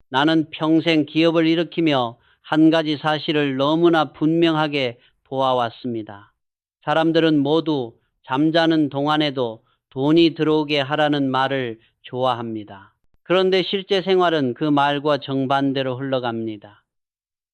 나는 평생 기업을 일으키며 한 가지 사실을 너무나 분명하게 보아왔습니다. 사람들은 모두 잠자는 동안에도 돈이 들어오게 하라는 말을 좋아합니다. 그런데 실제 생활은 그 말과 정반대로 흘러갑니다.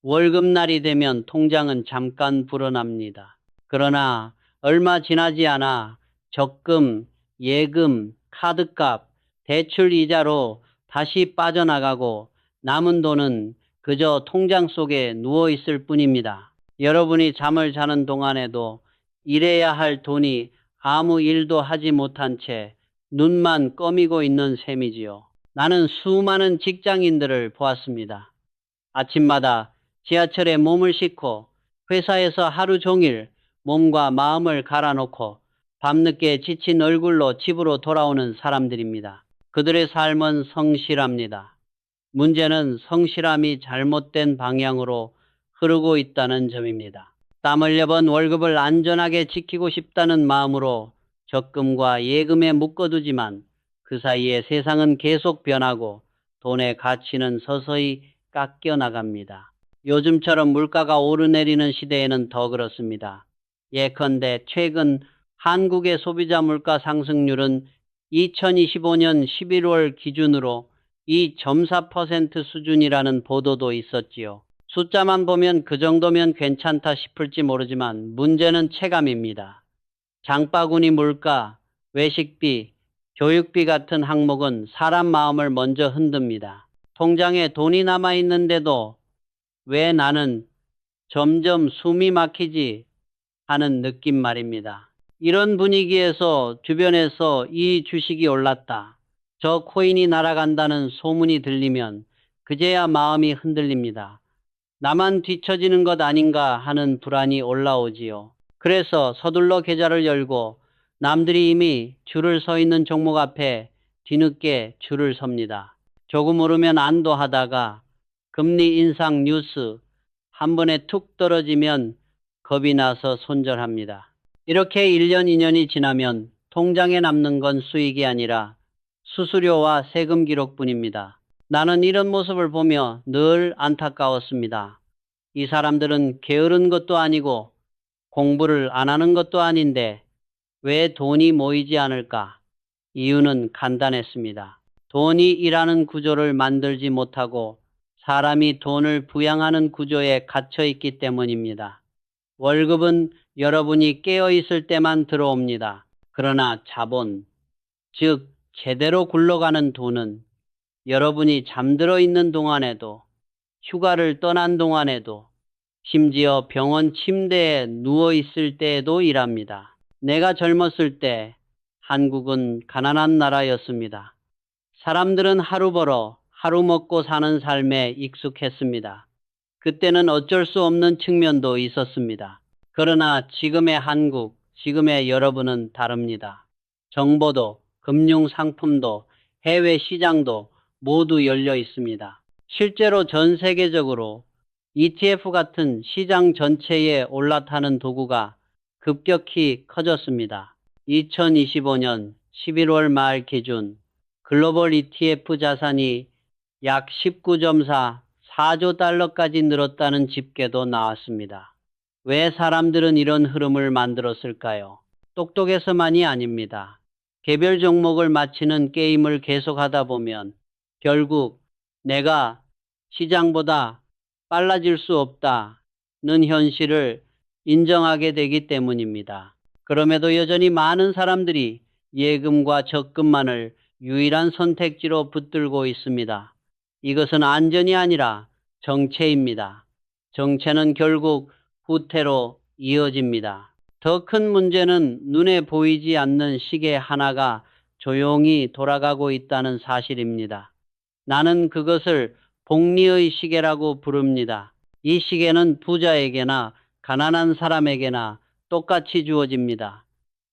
월급날이 되면 통장은 잠깐 불어납니다. 그러나 얼마 지나지 않아 적금, 예금, 카드값, 대출 이자로 다시 빠져나가고 남은 돈은 그저 통장 속에 누워 있을 뿐입니다. 여러분이 잠을 자는 동안에도 일해야 할 돈이 아무 일도 하지 못한 채 눈만 꺼미고 있는 셈이지요. 나는 수많은 직장인들을 보았습니다. 아침마다 지하철에 몸을 싣고 회사에서 하루 종일 몸과 마음을 갈아놓고 밤늦게 지친 얼굴로 집으로 돌아오는 사람들입니다. 그들의 삶은 성실합니다. 문제는 성실함이 잘못된 방향으로 흐르고 있다는 점입니다. 땀 흘려 번 월급을 안전하게 지키고 싶다는 마음으로 적금과 예금에 묶어두지만 그 사이에 세상은 계속 변하고 돈의 가치는 서서히 깎여 나갑니다. 요즘처럼 물가가 오르내리는 시대에는 더 그렇습니다. 예컨대 최근 한국의 소비자 물가 상승률은 2025년 11월 기준으로 2.4% 수준이라는 보도도 있었지요. 숫자만 보면 그 정도면 괜찮다 싶을지 모르지만 문제는 체감입니다. 장바구니 물가, 외식비, 교육비 같은 항목은 사람 마음을 먼저 흔듭니다. 통장에 돈이 남아있는데도 왜 나는 점점 숨이 막히지 하는 느낌 말입니다. 이런 분위기에서 주변에서 이 주식이 올랐다, 저 코인이 날아간다는 소문이 들리면 그제야 마음이 흔들립니다. 나만 뒤처지는 것 아닌가 하는 불안이 올라오지요. 그래서 서둘러 계좌를 열고 남들이 이미 줄을 서 있는 종목 앞에 뒤늦게 줄을 섭니다. 조금 오르면 안도하다가 금리 인상 뉴스 한 번에 툭 떨어지면 겁이 나서 손절합니다. 이렇게 1년, 2년이 지나면 통장에 남는 건 수익이 아니라 수수료와 세금 기록뿐입니다. 나는 이런 모습을 보며 늘 안타까웠습니다. 이 사람들은 게으른 것도 아니고 공부를 안 하는 것도 아닌데 왜 돈이 모이지 않을까? 이유는 간단했습니다. 돈이 일하는 구조를 만들지 못하고 사람이 돈을 부양하는 구조에 갇혀 있기 때문입니다. 월급은 여러분이 깨어 있을 때만 들어옵니다. 그러나 자본, 즉 제대로 굴러가는 돈은 여러분이 잠들어 있는 동안에도, 휴가를 떠난 동안에도, 심지어 병원 침대에 누워 있을 때에도 일합니다. 내가 젊었을 때 한국은 가난한 나라였습니다. 사람들은 하루 벌어 하루 먹고 사는 삶에 익숙했습니다. 그때는 어쩔 수 없는 측면도 있었습니다. 그러나 지금의 한국, 지금의 여러분은 다릅니다. 정보도, 금융 상품도, 해외 시장도 모두 열려 있습니다. 실제로 전 세계적으로 ETF 같은 시장 전체에 올라타는 도구가 급격히 커졌습니다. 2025년 11월 말 기준 글로벌 ETF 자산이 약 19.4, 4조 달러까지 늘었다는 집계도 나왔습니다. 왜 사람들은 이런 흐름을 만들었을까요? 똑똑해서만이 아닙니다. 개별 종목을 맞히는 게임을 계속하다 보면 결국 내가 시장보다 빨라질 수 없다는 현실을 인정하게 되기 때문입니다. 그럼에도 여전히 많은 사람들이 예금과 적금만을 유일한 선택지로 붙들고 있습니다. 이것은 안전이 아니라 정체입니다. 정체는 결국 후퇴로 이어집니다. 더 큰 문제는 눈에 보이지 않는 시계 하나가 조용히 돌아가고 있다는 사실입니다. 나는 그것을 복리의 시계라고 부릅니다. 이 시계는 부자에게나 가난한 사람에게나 똑같이 주어집니다.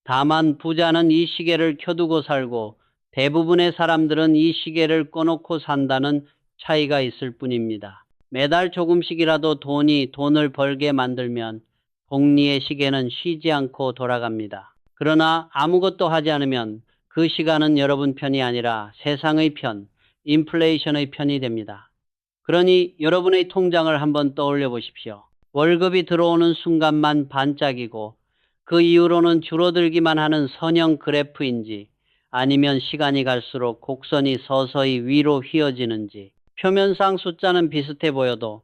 다만 부자는 이 시계를 켜두고 살고 대부분의 사람들은 이 시계를 꺼놓고 산다는 차이가 있을 뿐입니다. 매달 조금씩이라도 돈을 벌게 만들면 복리의 시계는 쉬지 않고 돌아갑니다. 그러나 아무것도 하지 않으면 그 시간은 여러분 편이 아니라 세상의 편, 인플레이션의 편이 됩니다. 그러니 여러분의 통장을 한번 떠올려 보십시오. 월급이 들어오는 순간만 반짝이고 그 이후로는 줄어들기만 하는 선형 그래프인지 아니면 시간이 갈수록 곡선이 서서히 위로 휘어지는지 표면상 숫자는 비슷해 보여도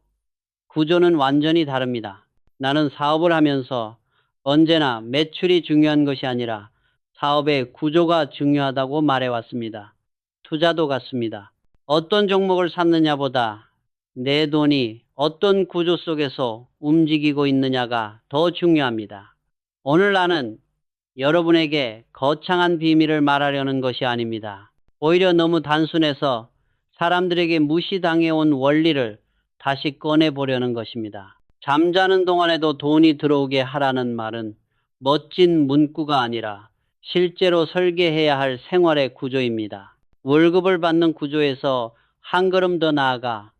구조는 완전히 다릅니다. 나는 사업을 하면서 언제나 매출이 중요한 것이 아니라 사업의 구조가 중요하다고 말해왔습니다. 투자도 같습니다. 어떤 종목을 샀느냐보다 내 돈이 어떤 구조 속에서 움직이고 있느냐가 더 중요합니다. 오늘 나는 여러분에게 거창한 비밀을 말하려는 것이 아닙니다. 오히려 너무 단순해서 사람들에게 무시당해온 원리를 다시 꺼내보려는 것입니다. 잠자는 동안에도 돈이 들어오게 하라는 말은 멋진 문구가 아니라 실제로 설계해야 할 생활의 구조입니다. 월급을 받는 구조에서 한 걸음 더 나아가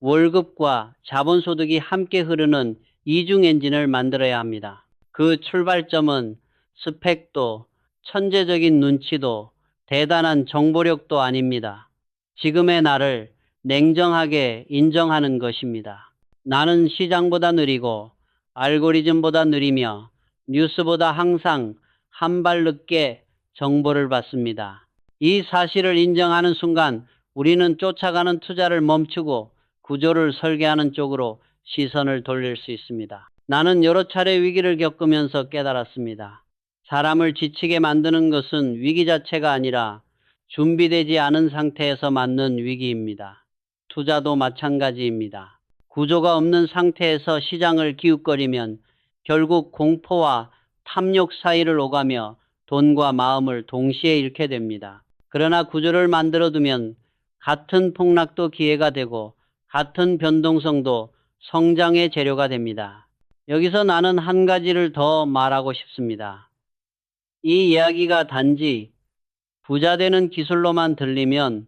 월급과 자본소득이 함께 흐르는 이중 엔진을 만들어야 합니다. 그 출발점은 스펙도, 천재적인 눈치도, 대단한 정보력도 아닙니다. 지금의 나를 냉정하게 인정하는 것입니다. 나는 시장보다 느리고 알고리즘보다 느리며 뉴스보다 항상 한 발 늦게 정보를 받습니다. 이 사실을 인정하는 순간 우리는 쫓아가는 투자를 멈추고 구조를 설계하는 쪽으로 시선을 돌릴 수 있습니다. 나는 여러 차례 위기를 겪으면서 깨달았습니다. 사람을 지치게 만드는 것은 위기 자체가 아니라 준비되지 않은 상태에서 맞는 위기입니다. 투자도 마찬가지입니다. 구조가 없는 상태에서 시장을 기웃거리면 결국 공포와 탐욕 사이를 오가며 돈과 마음을 동시에 잃게 됩니다. 그러나 구조를 만들어두면 같은 폭락도 기회가 되고 같은 변동성도 성장의 재료가 됩니다. 여기서 나는 한 가지를 더 말하고 싶습니다. 이 이야기가 단지 부자 되는 기술로만 들리면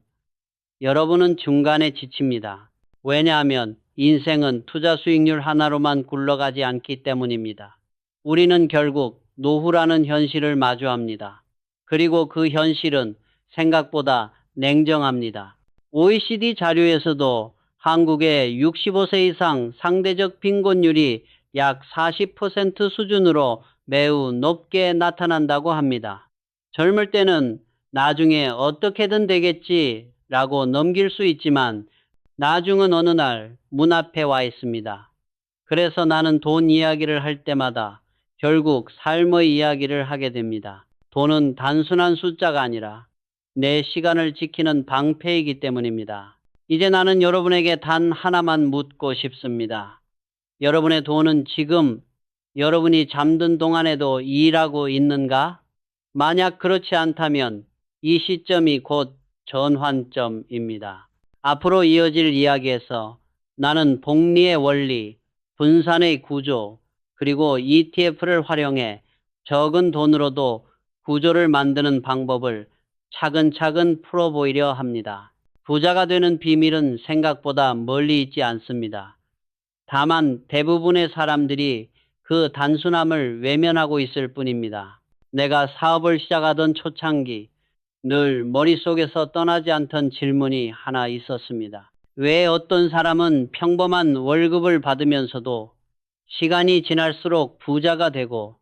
여러분은 중간에 지칩니다. 왜냐하면 인생은 투자 수익률 하나로만 굴러가지 않기 때문입니다. 우리는 결국 노후라는 현실을 마주합니다. 그리고 그 현실은 생각보다 냉정합니다. OECD 자료에서도 한국의 65세 이상 상대적 빈곤율이 약 40% 수준으로 매우 높게 나타난다고 합니다. 젊을 때는 나중에 어떻게든 되겠지라고 넘길 수 있지만 나중은 어느 날 문 앞에 와 있습니다. 그래서 나는 돈 이야기를 할 때마다 결국 삶의 이야기를 하게 됩니다. 돈은 단순한 숫자가 아니라 내 시간을 지키는 방패이기 때문입니다. 이제 나는 여러분에게 단 하나만 묻고 싶습니다. 여러분의 돈은 지금 여러분이 잠든 동안에도 일하고 있는가? 만약 그렇지 않다면 이 시점이 곧 전환점입니다. 앞으로 이어질 이야기에서 나는 복리의 원리, 분산의 구조, 그리고 ETF를 활용해 적은 돈으로도 구조를 만드는 방법을 차근차근 풀어보이려 합니다. 부자가 되는 비밀은 생각보다 멀리 있지 않습니다. 다만 대부분의 사람들이 그 단순함을 외면하고 있을 뿐입니다. 내가 사업을 시작하던 초창기 늘 머릿속에서 떠나지 않던 질문이 하나 있었습니다. 왜 어떤 사람은 평범한 월급을 받으면서도 시간이 지날수록 부자가 되고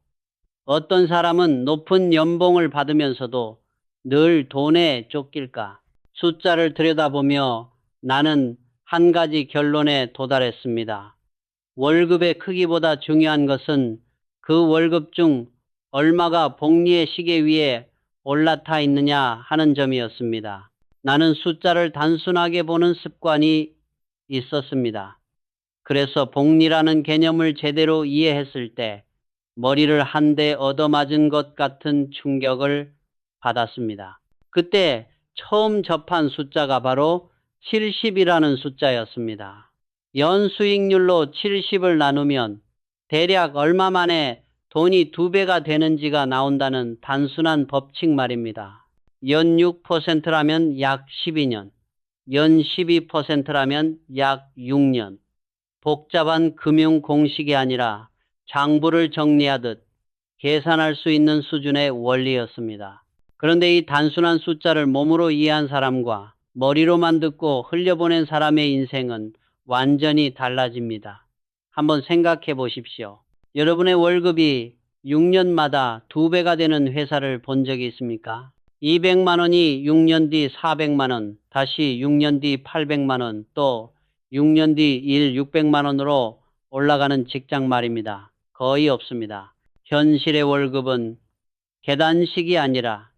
어떤 사람은 높은 연봉을 받으면서도 늘 돈에 쫓길까? 숫자를 들여다보며 나는 한 가지 결론에 도달했습니다. 월급의 크기보다 중요한 것은 그 월급 중 얼마가 복리의 시계 위에 올라타 있느냐 하는 점이었습니다. 나는 숫자를 단순하게 보는 습관이 있었습니다. 그래서 복리라는 개념을 제대로 이해했을 때 머리를 한 대 얻어맞은 것 같은 충격을 받았습니다. 그때 처음 접한 숫자가 바로 70이라는 숫자였습니다. 연수익률로 70을 나누면 대략 얼마 만에 돈이 2배가 되는지가 나온다는 단순한 법칙 말입니다. 연 6%라면 약 12년, 연 12%라면 약 6년. 복잡한 금융 공식이 아니라 장부를 정리하듯 계산할 수 있는 수준의 원리였습니다. 그런데 이 단순한 숫자를 몸으로 이해한 사람과 머리로만 듣고 흘려보낸 사람의 인생은 완전히 달라집니다. 한번 생각해 보십시오. 여러분의 월급이 6년마다 2배가 되는 회사를 본 적이 있습니까? 200만 원이 6년 뒤 400만 원, 다시 6년 뒤 800만 원, 또 6년 뒤 일 600만 원으로 올라가는 직장 말입니다. 거의 없습니다. 현실의 월급은 계단식이 아니라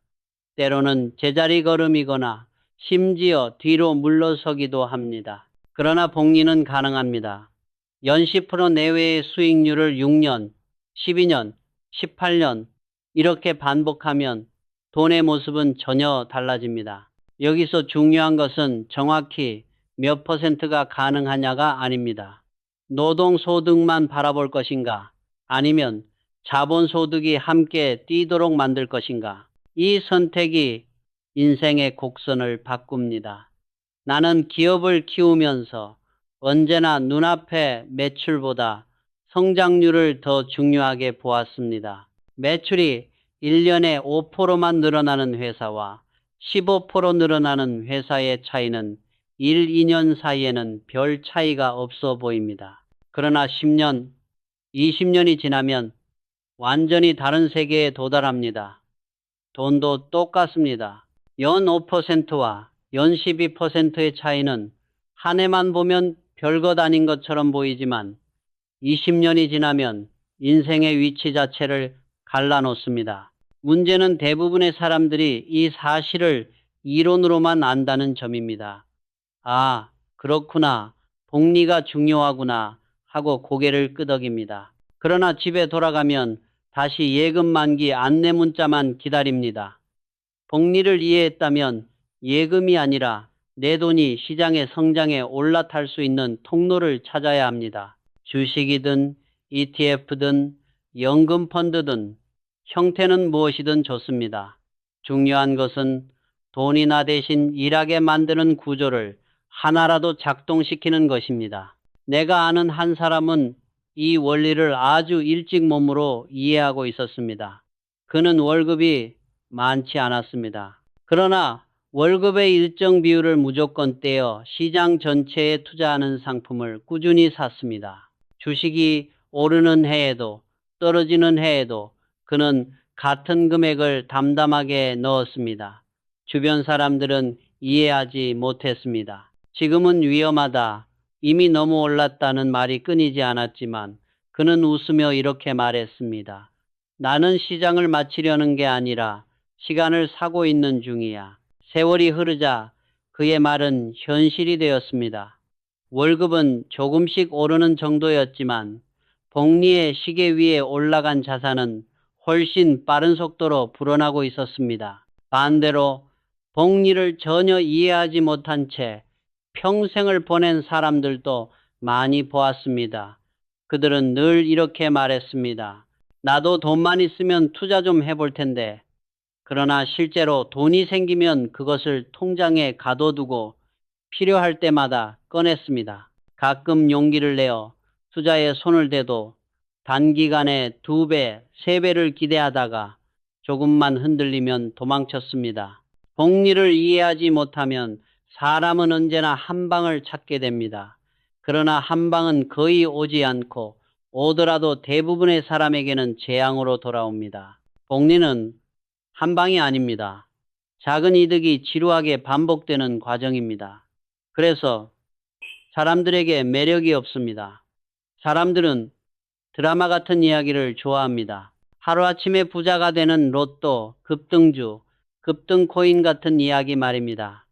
때로는 제자리 걸음이거나 심지어 뒤로 물러서기도 합니다. 그러나 복리는 가능합니다. 연 10% 내외의 수익률을 6년, 12년, 18년 이렇게 반복하면 돈의 모습은 전혀 달라집니다. 여기서 중요한 것은 정확히 몇 퍼센트가 가능하냐가 아닙니다. 노동소득만 바라볼 것인가? 아니면 자본소득이 함께 뛰도록 만들 것인가? 이 선택이 인생의 곡선을 바꿉니다. 나는 기업을 키우면서 언제나 눈앞의 매출보다 성장률을 더 중요하게 보았습니다. 매출이 1년에 5%만 늘어나는 회사와 15% 늘어나는 회사의 차이는 1, 2년 사이에는 별 차이가 없어 보입니다. 그러나 10년, 20년이 지나면 완전히 다른 세계에 도달합니다. 돈도 똑같습니다. 연 5%와 연 12%의 차이는 한 해만 보면 별것 아닌 것처럼 보이지만 20년이 지나면 인생의 위치 자체를 갈라놓습니다. 문제는 대부분의 사람들이 이 사실을 이론으로만 안다는 점입니다. 아, 그렇구나. 복리가 중요하구나 하고 고개를 끄덕입니다. 그러나 집에 돌아가면 다시 예금 만기 안내 문자만 기다립니다. 복리를 이해했다면 예금이 아니라 내 돈이 시장의 성장에 올라탈 수 있는 통로를 찾아야 합니다. 주식이든 ETF든 연금 펀드든 형태는 무엇이든 좋습니다. 중요한 것은 돈이나 대신 일하게 만드는 구조를 하나라도 작동시키는 것입니다. 내가 아는 한 사람은 이 원리를 아주 일찍 몸으로 이해하고 있었습니다. 그는 월급이 많지 않았습니다. 그러나 월급의 일정 비율을 무조건 떼어 시장 전체에 투자하는 상품을 꾸준히 샀습니다. 주식이 오르는 해에도 떨어지는 해에도 그는 같은 금액을 담담하게 넣었습니다. 주변 사람들은 이해하지 못했습니다. 지금은 위험하다, 이미 너무 올랐다는 말이 끊이지 않았지만 그는 웃으며 이렇게 말했습니다. 나는 시장을 맞추려는 게 아니라 시간을 사고 있는 중이야. 세월이 흐르자 그의 말은 현실이 되었습니다. 월급은 조금씩 오르는 정도였지만 복리의 시계 위에 올라간 자산은 훨씬 빠른 속도로 불어나고 있었습니다. 반대로 복리를 전혀 이해하지 못한 채 평생을 보낸 사람들도 많이 보았습니다. 그들은 늘 이렇게 말했습니다. 나도 돈만 있으면 투자 좀 해볼 텐데. 그러나 실제로 돈이 생기면 그것을 통장에 가둬두고 필요할 때마다 꺼냈습니다. 가끔 용기를 내어 투자에 손을 대도 단기간에 2배, 3배를 기대하다가 조금만 흔들리면 도망쳤습니다. 복리를 이해하지 못하면 사람은 언제나 한 방을 찾게 됩니다. 그러나 한 방은 거의 오지 않고 오더라도 대부분의 사람에게는 재앙으로 돌아옵니다. 복리는 한 방이 아닙니다. 작은 이득이 지루하게 반복되는 과정입니다. 그래서 사람들에게 매력이 없습니다. 사람들은 드라마 같은 이야기를 좋아합니다. 하루아침에 부자가 되는 로또, 급등주, 급등코인 같은 이야기 말입니다.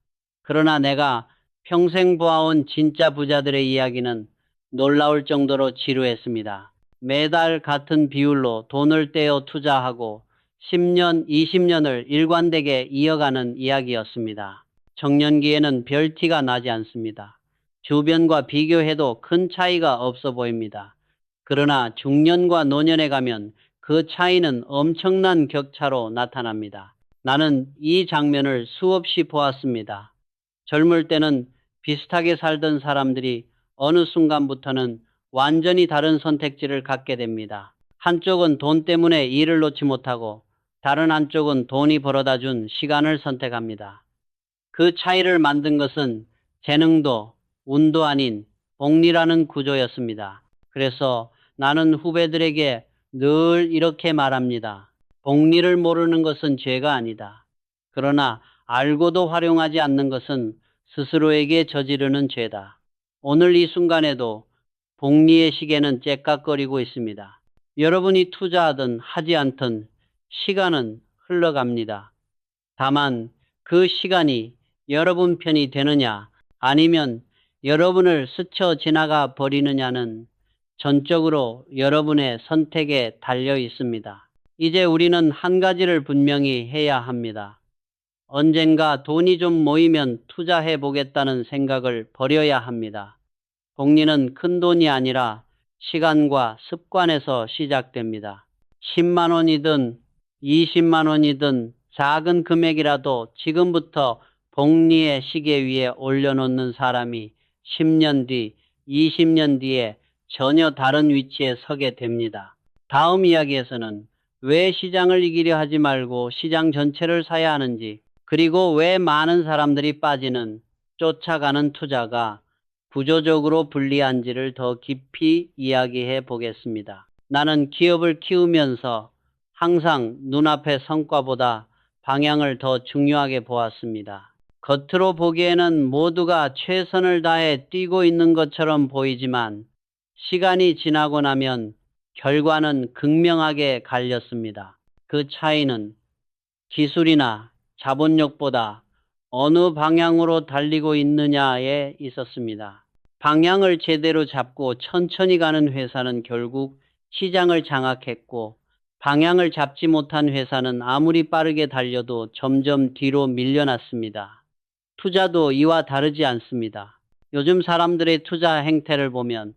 그러나 내가 평생 보아온 진짜 부자들의 이야기는 놀라울 정도로 지루했습니다. 매달 같은 비율로 돈을 떼어 투자하고 10년, 20년을 일관되게 이어가는 이야기였습니다. 청년기에는 별 티가 나지 않습니다. 주변과 비교해도 큰 차이가 없어 보입니다. 그러나 중년과 노년에 가면 그 차이는 엄청난 격차로 나타납니다. 나는 이 장면을 수없이 보았습니다. 젊을 때는 비슷하게 살던 사람들이 어느 순간부터는 완전히 다른 선택지를 갖게 됩니다. 한쪽은 돈 때문에 일을 놓지 못하고 다른 한쪽은 돈이 벌어다 준 시간을 선택합니다. 그 차이를 만든 것은 재능도 운도 아닌 복리라는 구조였습니다. 그래서 나는 후배들에게 늘 이렇게 말합니다. 복리를 모르는 것은 죄가 아니다. 그러나 알고도 활용하지 않는 것은 스스로에게 저지르는 죄다. 오늘 이 순간에도 복리의 시계는 째깍거리고 있습니다. 여러분이 투자하든 하지 않든 시간은 흘러갑니다. 다만 그 시간이 여러분 편이 되느냐 아니면 여러분을 스쳐 지나가 버리느냐는 전적으로 여러분의 선택에 달려 있습니다. 이제 우리는 한 가지를 분명히 해야 합니다. 언젠가 돈이 좀 모이면 투자해 보겠다는 생각을 버려야 합니다. 복리는 큰 돈이 아니라 시간과 습관에서 시작됩니다. 10만 원이든 20만 원이든 작은 금액이라도 지금부터 복리의 시계 위에 올려놓는 사람이 10년 뒤, 20년 뒤에 전혀 다른 위치에 서게 됩니다. 다음 이야기에서는 왜 시장을 이기려 하지 말고 시장 전체를 사야 하는지, 그리고 왜 많은 사람들이 빠지는 쫓아가는 투자가 구조적으로 불리한지를 더 깊이 이야기해 보겠습니다. 나는 기업을 키우면서 항상 눈앞의 성과보다 방향을 더 중요하게 보았습니다. 겉으로 보기에는 모두가 최선을 다해 뛰고 있는 것처럼 보이지만 시간이 지나고 나면 결과는 극명하게 갈렸습니다. 그 차이는 기술이나 자본력보다 어느 방향으로 달리고 있느냐에 있었습니다. 방향을 제대로 잡고 천천히 가는 회사는 결국 시장을 장악했고, 방향을 잡지 못한 회사는 아무리 빠르게 달려도 점점 뒤로 밀려났습니다. 투자도 이와 다르지 않습니다. 요즘 사람들의 투자 행태를 보면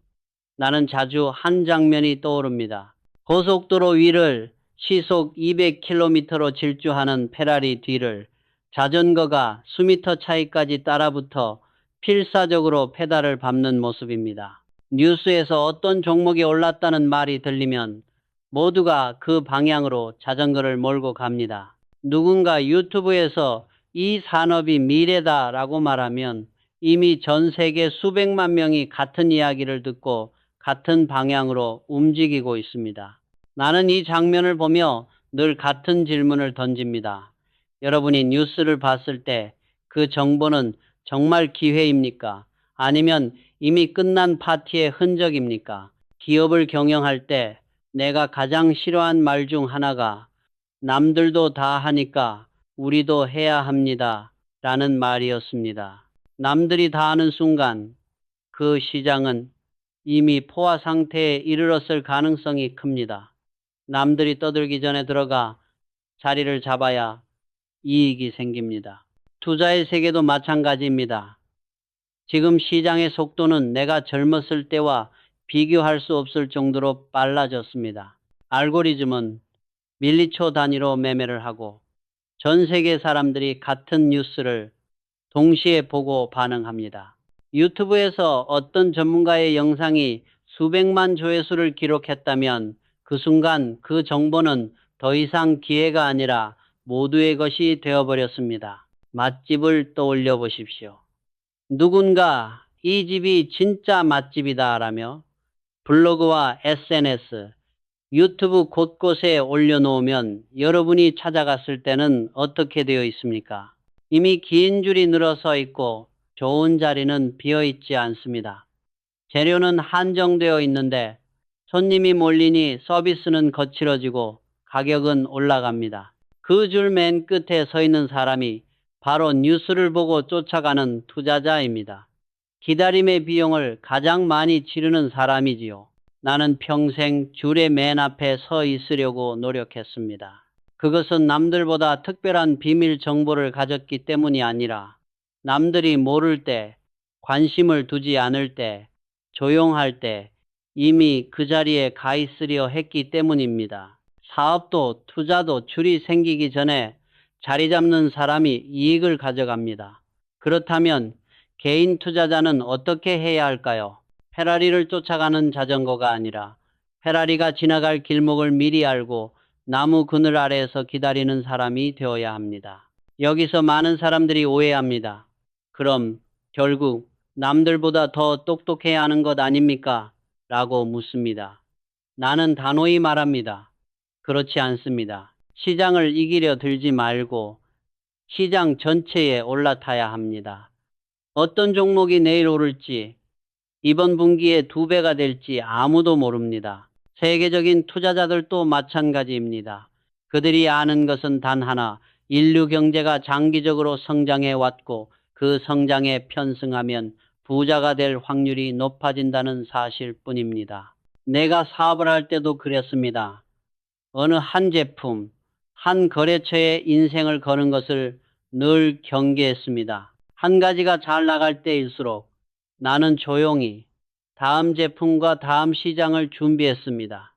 나는 자주 한 장면이 떠오릅니다. 고속도로 위를 시속 200km로 질주하는 페라리 뒤를 자전거가 수미터 차이까지 따라붙어 필사적으로 페달을 밟는 모습입니다. 뉴스에서 어떤 종목이 올랐다는 말이 들리면 모두가 그 방향으로 자전거를 몰고 갑니다. 누군가 유튜브에서 이 산업이 미래다라고 말하면 이미 전 세계 수백만 명이 같은 이야기를 듣고 같은 방향으로 움직이고 있습니다. 나는 이 장면을 보며 늘 같은 질문을 던집니다. 여러분이 뉴스를 봤을 때 그 정보는 정말 기회입니까? 아니면 이미 끝난 파티의 흔적입니까? 기업을 경영할 때 내가 가장 싫어한 말 중 하나가 남들도 다 하니까 우리도 해야 합니다. 라는 말이었습니다. 남들이 다 하는 순간 그 시장은 이미 포화 상태에 이르렀을 가능성이 큽니다. 남들이 떠들기 전에 들어가 자리를 잡아야 이익이 생깁니다. 투자의 세계도 마찬가지입니다. 지금 시장의 속도는 내가 젊었을 때와 비교할 수 없을 정도로 빨라졌습니다. 알고리즘은 밀리초 단위로 매매를 하고 전 세계 사람들이 같은 뉴스를 동시에 보고 반응합니다. 유튜브에서 어떤 전문가의 영상이 수백만 조회수를 기록했다면 그 순간 그 정보는 더 이상 기회가 아니라 모두의 것이 되어버렸습니다. 맛집을 떠올려 보십시오. 누군가 이 집이 진짜 맛집이다라며 블로그와 SNS, 유튜브 곳곳에 올려놓으면 여러분이 찾아갔을 때는 어떻게 되어 있습니까? 이미 긴 줄이 늘어서 있고 좋은 자리는 비어 있지 않습니다. 재료는 한정되어 있는데 손님이 몰리니 서비스는 거칠어지고 가격은 올라갑니다. 그 줄 맨 끝에 서 있는 사람이 바로 뉴스를 보고 쫓아가는 투자자입니다. 기다림의 비용을 가장 많이 치르는 사람이지요. 나는 평생 줄의 맨 앞에 서 있으려고 노력했습니다. 그것은 남들보다 특별한 비밀 정보를 가졌기 때문이 아니라 남들이 모를 때, 관심을 두지 않을 때, 조용할 때 이미 그 자리에 가 있으려 했기 때문입니다. 사업도 투자도 줄이 생기기 전에 자리 잡는 사람이 이익을 가져갑니다. 그렇다면 개인 투자자는 어떻게 해야 할까요? 페라리를 쫓아가는 자전거가 아니라 페라리가 지나갈 길목을 미리 알고 나무 그늘 아래에서 기다리는 사람이 되어야 합니다. 여기서 많은 사람들이 오해합니다. 그럼 결국 남들보다 더 똑똑해야 하는 것 아닙니까? 라고 묻습니다. 나는 단호히 말합니다. 그렇지 않습니다. 시장을 이기려 들지 말고 시장 전체에 올라타야 합니다. 어떤 종목이 내일 오를지, 이번 분기에 2배가 될지 아무도 모릅니다. 세계적인 투자자들도 마찬가지입니다. 그들이 아는 것은 단 하나, 인류 경제가 장기적으로 성장해 왔고 그 성장에 편승하면 부자가 될 확률이 높아진다는 사실뿐입니다. 내가 사업을 할 때도 그랬습니다. 어느 한 제품, 한 거래처의 인생을 거는 것을 늘 경계했습니다. 한 가지가 잘 나갈 때일수록 나는 조용히 다음 제품과 다음 시장을 준비했습니다.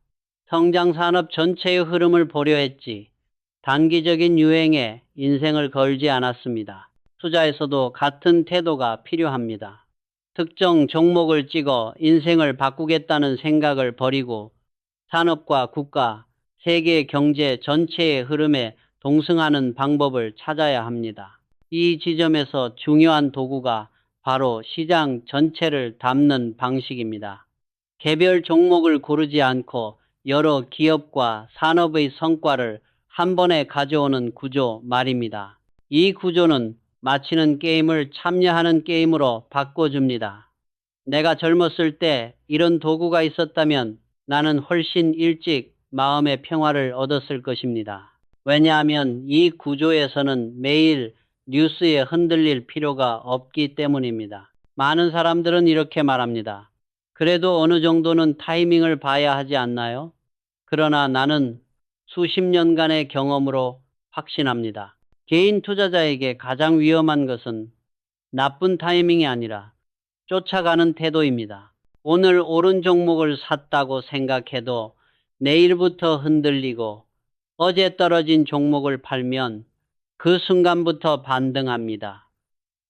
성장 산업 전체의 흐름을 보려 했지 단기적인 유행에 인생을 걸지 않았습니다. 투자에서도 같은 태도가 필요합니다. 특정 종목을 찍어 인생을 바꾸겠다는 생각을 버리고 산업과 국가, 세계 경제 전체의 흐름에 동승하는 방법을 찾아야 합니다. 이 지점에서 중요한 도구가 바로 시장 전체를 담는 방식입니다. 개별 종목을 고르지 않고 여러 기업과 산업의 성과를 한 번에 가져오는 구조 말입니다. 이 구조는 마치는 게임을 참여하는 게임으로 바꿔줍니다. 내가 젊었을 때 이런 도구가 있었다면 나는 훨씬 일찍 마음의 평화를 얻었을 것입니다. 왜냐하면 이 구조에서는 매일 뉴스에 흔들릴 필요가 없기 때문입니다. 많은 사람들은 이렇게 말합니다. 그래도 어느 정도는 타이밍을 봐야 하지 않나요? 그러나 나는 수십 년간의 경험으로 확신합니다. 개인 투자자에게 가장 위험한 것은 나쁜 타이밍이 아니라 쫓아가는 태도입니다. 오늘 오른 종목을 샀다고 생각해도 내일부터 흔들리고 어제 떨어진 종목을 팔면 그 순간부터 반등합니다.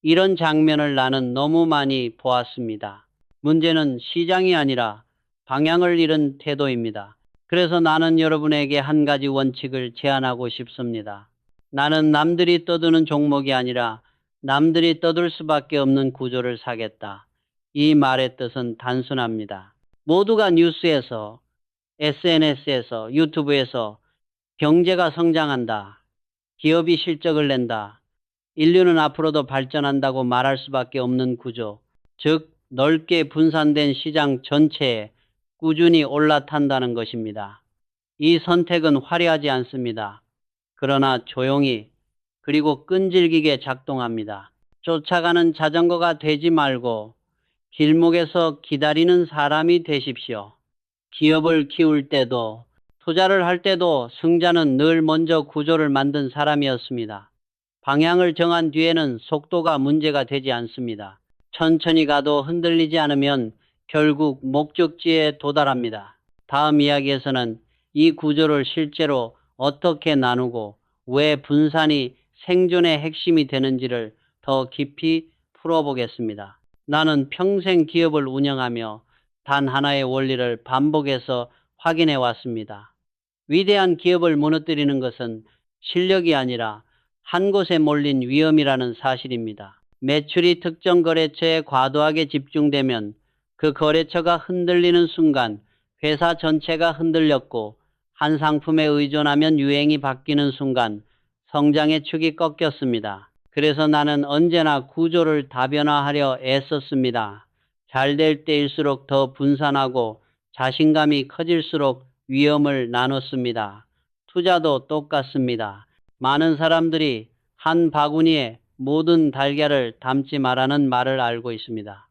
이런 장면을 나는 너무 많이 보았습니다. 문제는 시장이 아니라 방향을 잃은 태도입니다. 그래서 나는 여러분에게 한 가지 원칙을 제안하고 싶습니다. 나는 남들이 떠드는 종목이 아니라 남들이 떠들 수밖에 없는 구조를 사겠다. 이 말의 뜻은 단순합니다. 모두가 뉴스에서, SNS에서, 유튜브에서 경제가 성장한다. 기업이 실적을 낸다. 인류는 앞으로도 발전한다고 말할 수밖에 없는 구조. 즉, 넓게 분산된 시장 전체에 꾸준히 올라탄다는 것입니다. 이 선택은 화려하지 않습니다. 그러나 조용히 그리고 끈질기게 작동합니다. 쫓아가는 자전거가 되지 말고 길목에서 기다리는 사람이 되십시오. 기업을 키울 때도 투자를 할 때도 승자는 늘 먼저 구조를 만든 사람이었습니다. 방향을 정한 뒤에는 속도가 문제가 되지 않습니다. 천천히 가도 흔들리지 않으면 결국 목적지에 도달합니다. 다음 이야기에서는 이 구조를 실제로 어떻게 나누고 왜 분산이 생존의 핵심이 되는지를 더 깊이 풀어보겠습니다. 나는 평생 기업을 운영하며 단 하나의 원리를 반복해서 확인해 왔습니다. 위대한 기업을 무너뜨리는 것은 실력이 아니라 한 곳에 몰린 위험이라는 사실입니다. 매출이 특정 거래처에 과도하게 집중되면 그 거래처가 흔들리는 순간 회사 전체가 흔들렸고 한 상품에 의존하면 유행이 바뀌는 순간 성장의 축이 꺾였습니다. 그래서 나는 언제나 구조를 다변화하려 애썼습니다. 잘 될 때일수록 더 분산하고 자신감이 커질수록 위험을 나눴습니다. 투자도 똑같습니다. 많은 사람들이 한 바구니에 모든 달걀을 담지 말라는 말을 알고 있습니다.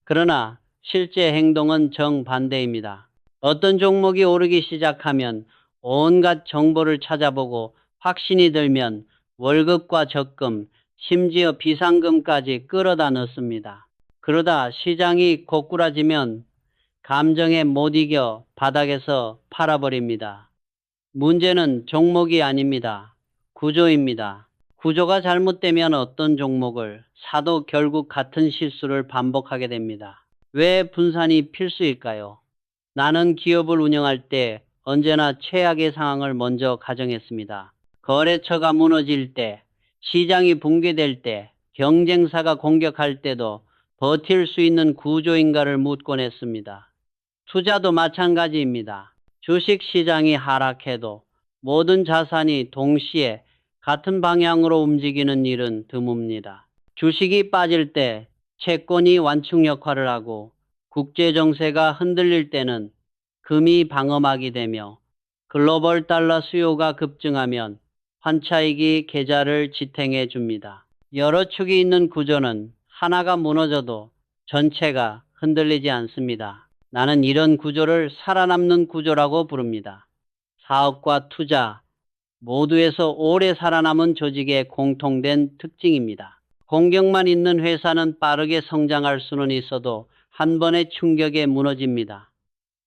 그러나 실제 행동은 정반대입니다. 어떤 종목이 오르기 시작하면 온갖 정보를 찾아보고 확신이 들면 월급과 적금, 심지어 비상금까지 끌어다 넣습니다. 그러다 시장이 고꾸라지면 감정에 못 이겨 바닥에서 팔아버립니다. 문제는 종목이 아닙니다. 구조입니다. 구조가 잘못되면 어떤 종목을 사도 결국 같은 실수를 반복하게 됩니다. 왜 분산이 필수일까요? 나는 기업을 운영할 때 언제나 최악의 상황을 먼저 가정했습니다. 거래처가 무너질 때, 시장이 붕괴될 때, 경쟁사가 공격할 때도 버틸 수 있는 구조인가를 묻곤 했습니다. 투자도 마찬가지입니다. 주식 시장이 하락해도 모든 자산이 동시에 같은 방향으로 움직이는 일은 드뭅니다. 주식이 빠질 때 채권이 완충 역할을 하고 국제 정세가 흔들릴 때는 금이 방어막이 되며 글로벌 달러 수요가 급증하면 환차익이 계좌를 지탱해 줍니다. 여러 축이 있는 구조는 하나가 무너져도 전체가 흔들리지 않습니다. 나는 이런 구조를 살아남는 구조라고 부릅니다. 사업과 투자 모두에서 오래 살아남은 조직의 공통된 특징입니다. 공격만 있는 회사는 빠르게 성장할 수는 있어도 한 번의 충격에 무너집니다.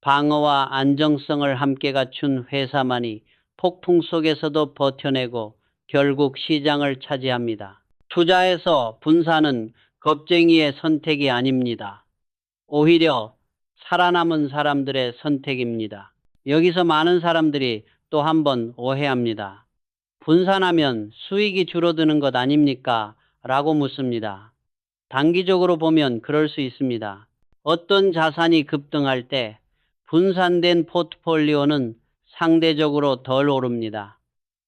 방어와 안정성을 함께 갖춘 회사만이 폭풍 속에서도 버텨내고 결국 시장을 차지합니다. 투자에서 분산은 겁쟁이의 선택이 아닙니다. 오히려 살아남은 사람들의 선택입니다. 여기서 많은 사람들이 또 한 번 오해합니다. 분산하면 수익이 줄어드는 것 아닙니까? 라고 묻습니다. 단기적으로 보면 그럴 수 있습니다. 어떤 자산이 급등할 때 분산된 포트폴리오는 상대적으로 덜 오릅니다.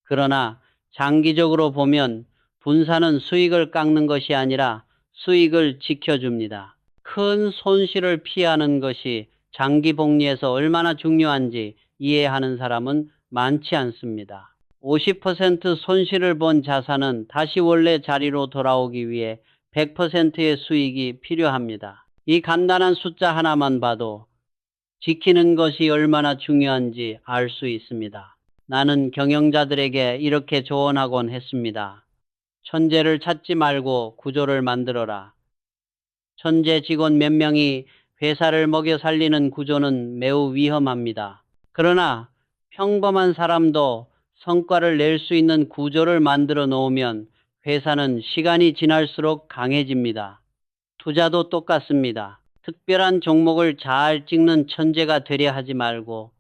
그러나 장기적으로 보면 분산은 수익을 깎는 것이 아니라 수익을 지켜줍니다. 큰 손실을 피하는 것이 장기 복리에서 얼마나 중요한지 이해하는 사람은 많지 않습니다. 50% 손실을 본 자산은 다시 원래 자리로 돌아오기 위해 100%의 수익이 필요합니다. 이 간단한 숫자 하나만 봐도 지키는 것이 얼마나 중요한지 알 수 있습니다. 나는 경영자들에게 이렇게 조언하곤 했습니다. 천재를 찾지 말고 구조를 만들어라. 천재 직원 몇 명이 회사를 먹여 살리는 구조는 매우 위험합니다. 그러나 평범한 사람도 성과를 낼 수 있는 구조를 만들어 놓으면 회사는 시간이 지날수록 강해집니다. 투자도 똑같습니다. 특별한 종목을 잘 찍는 천재가 되려 하지 말고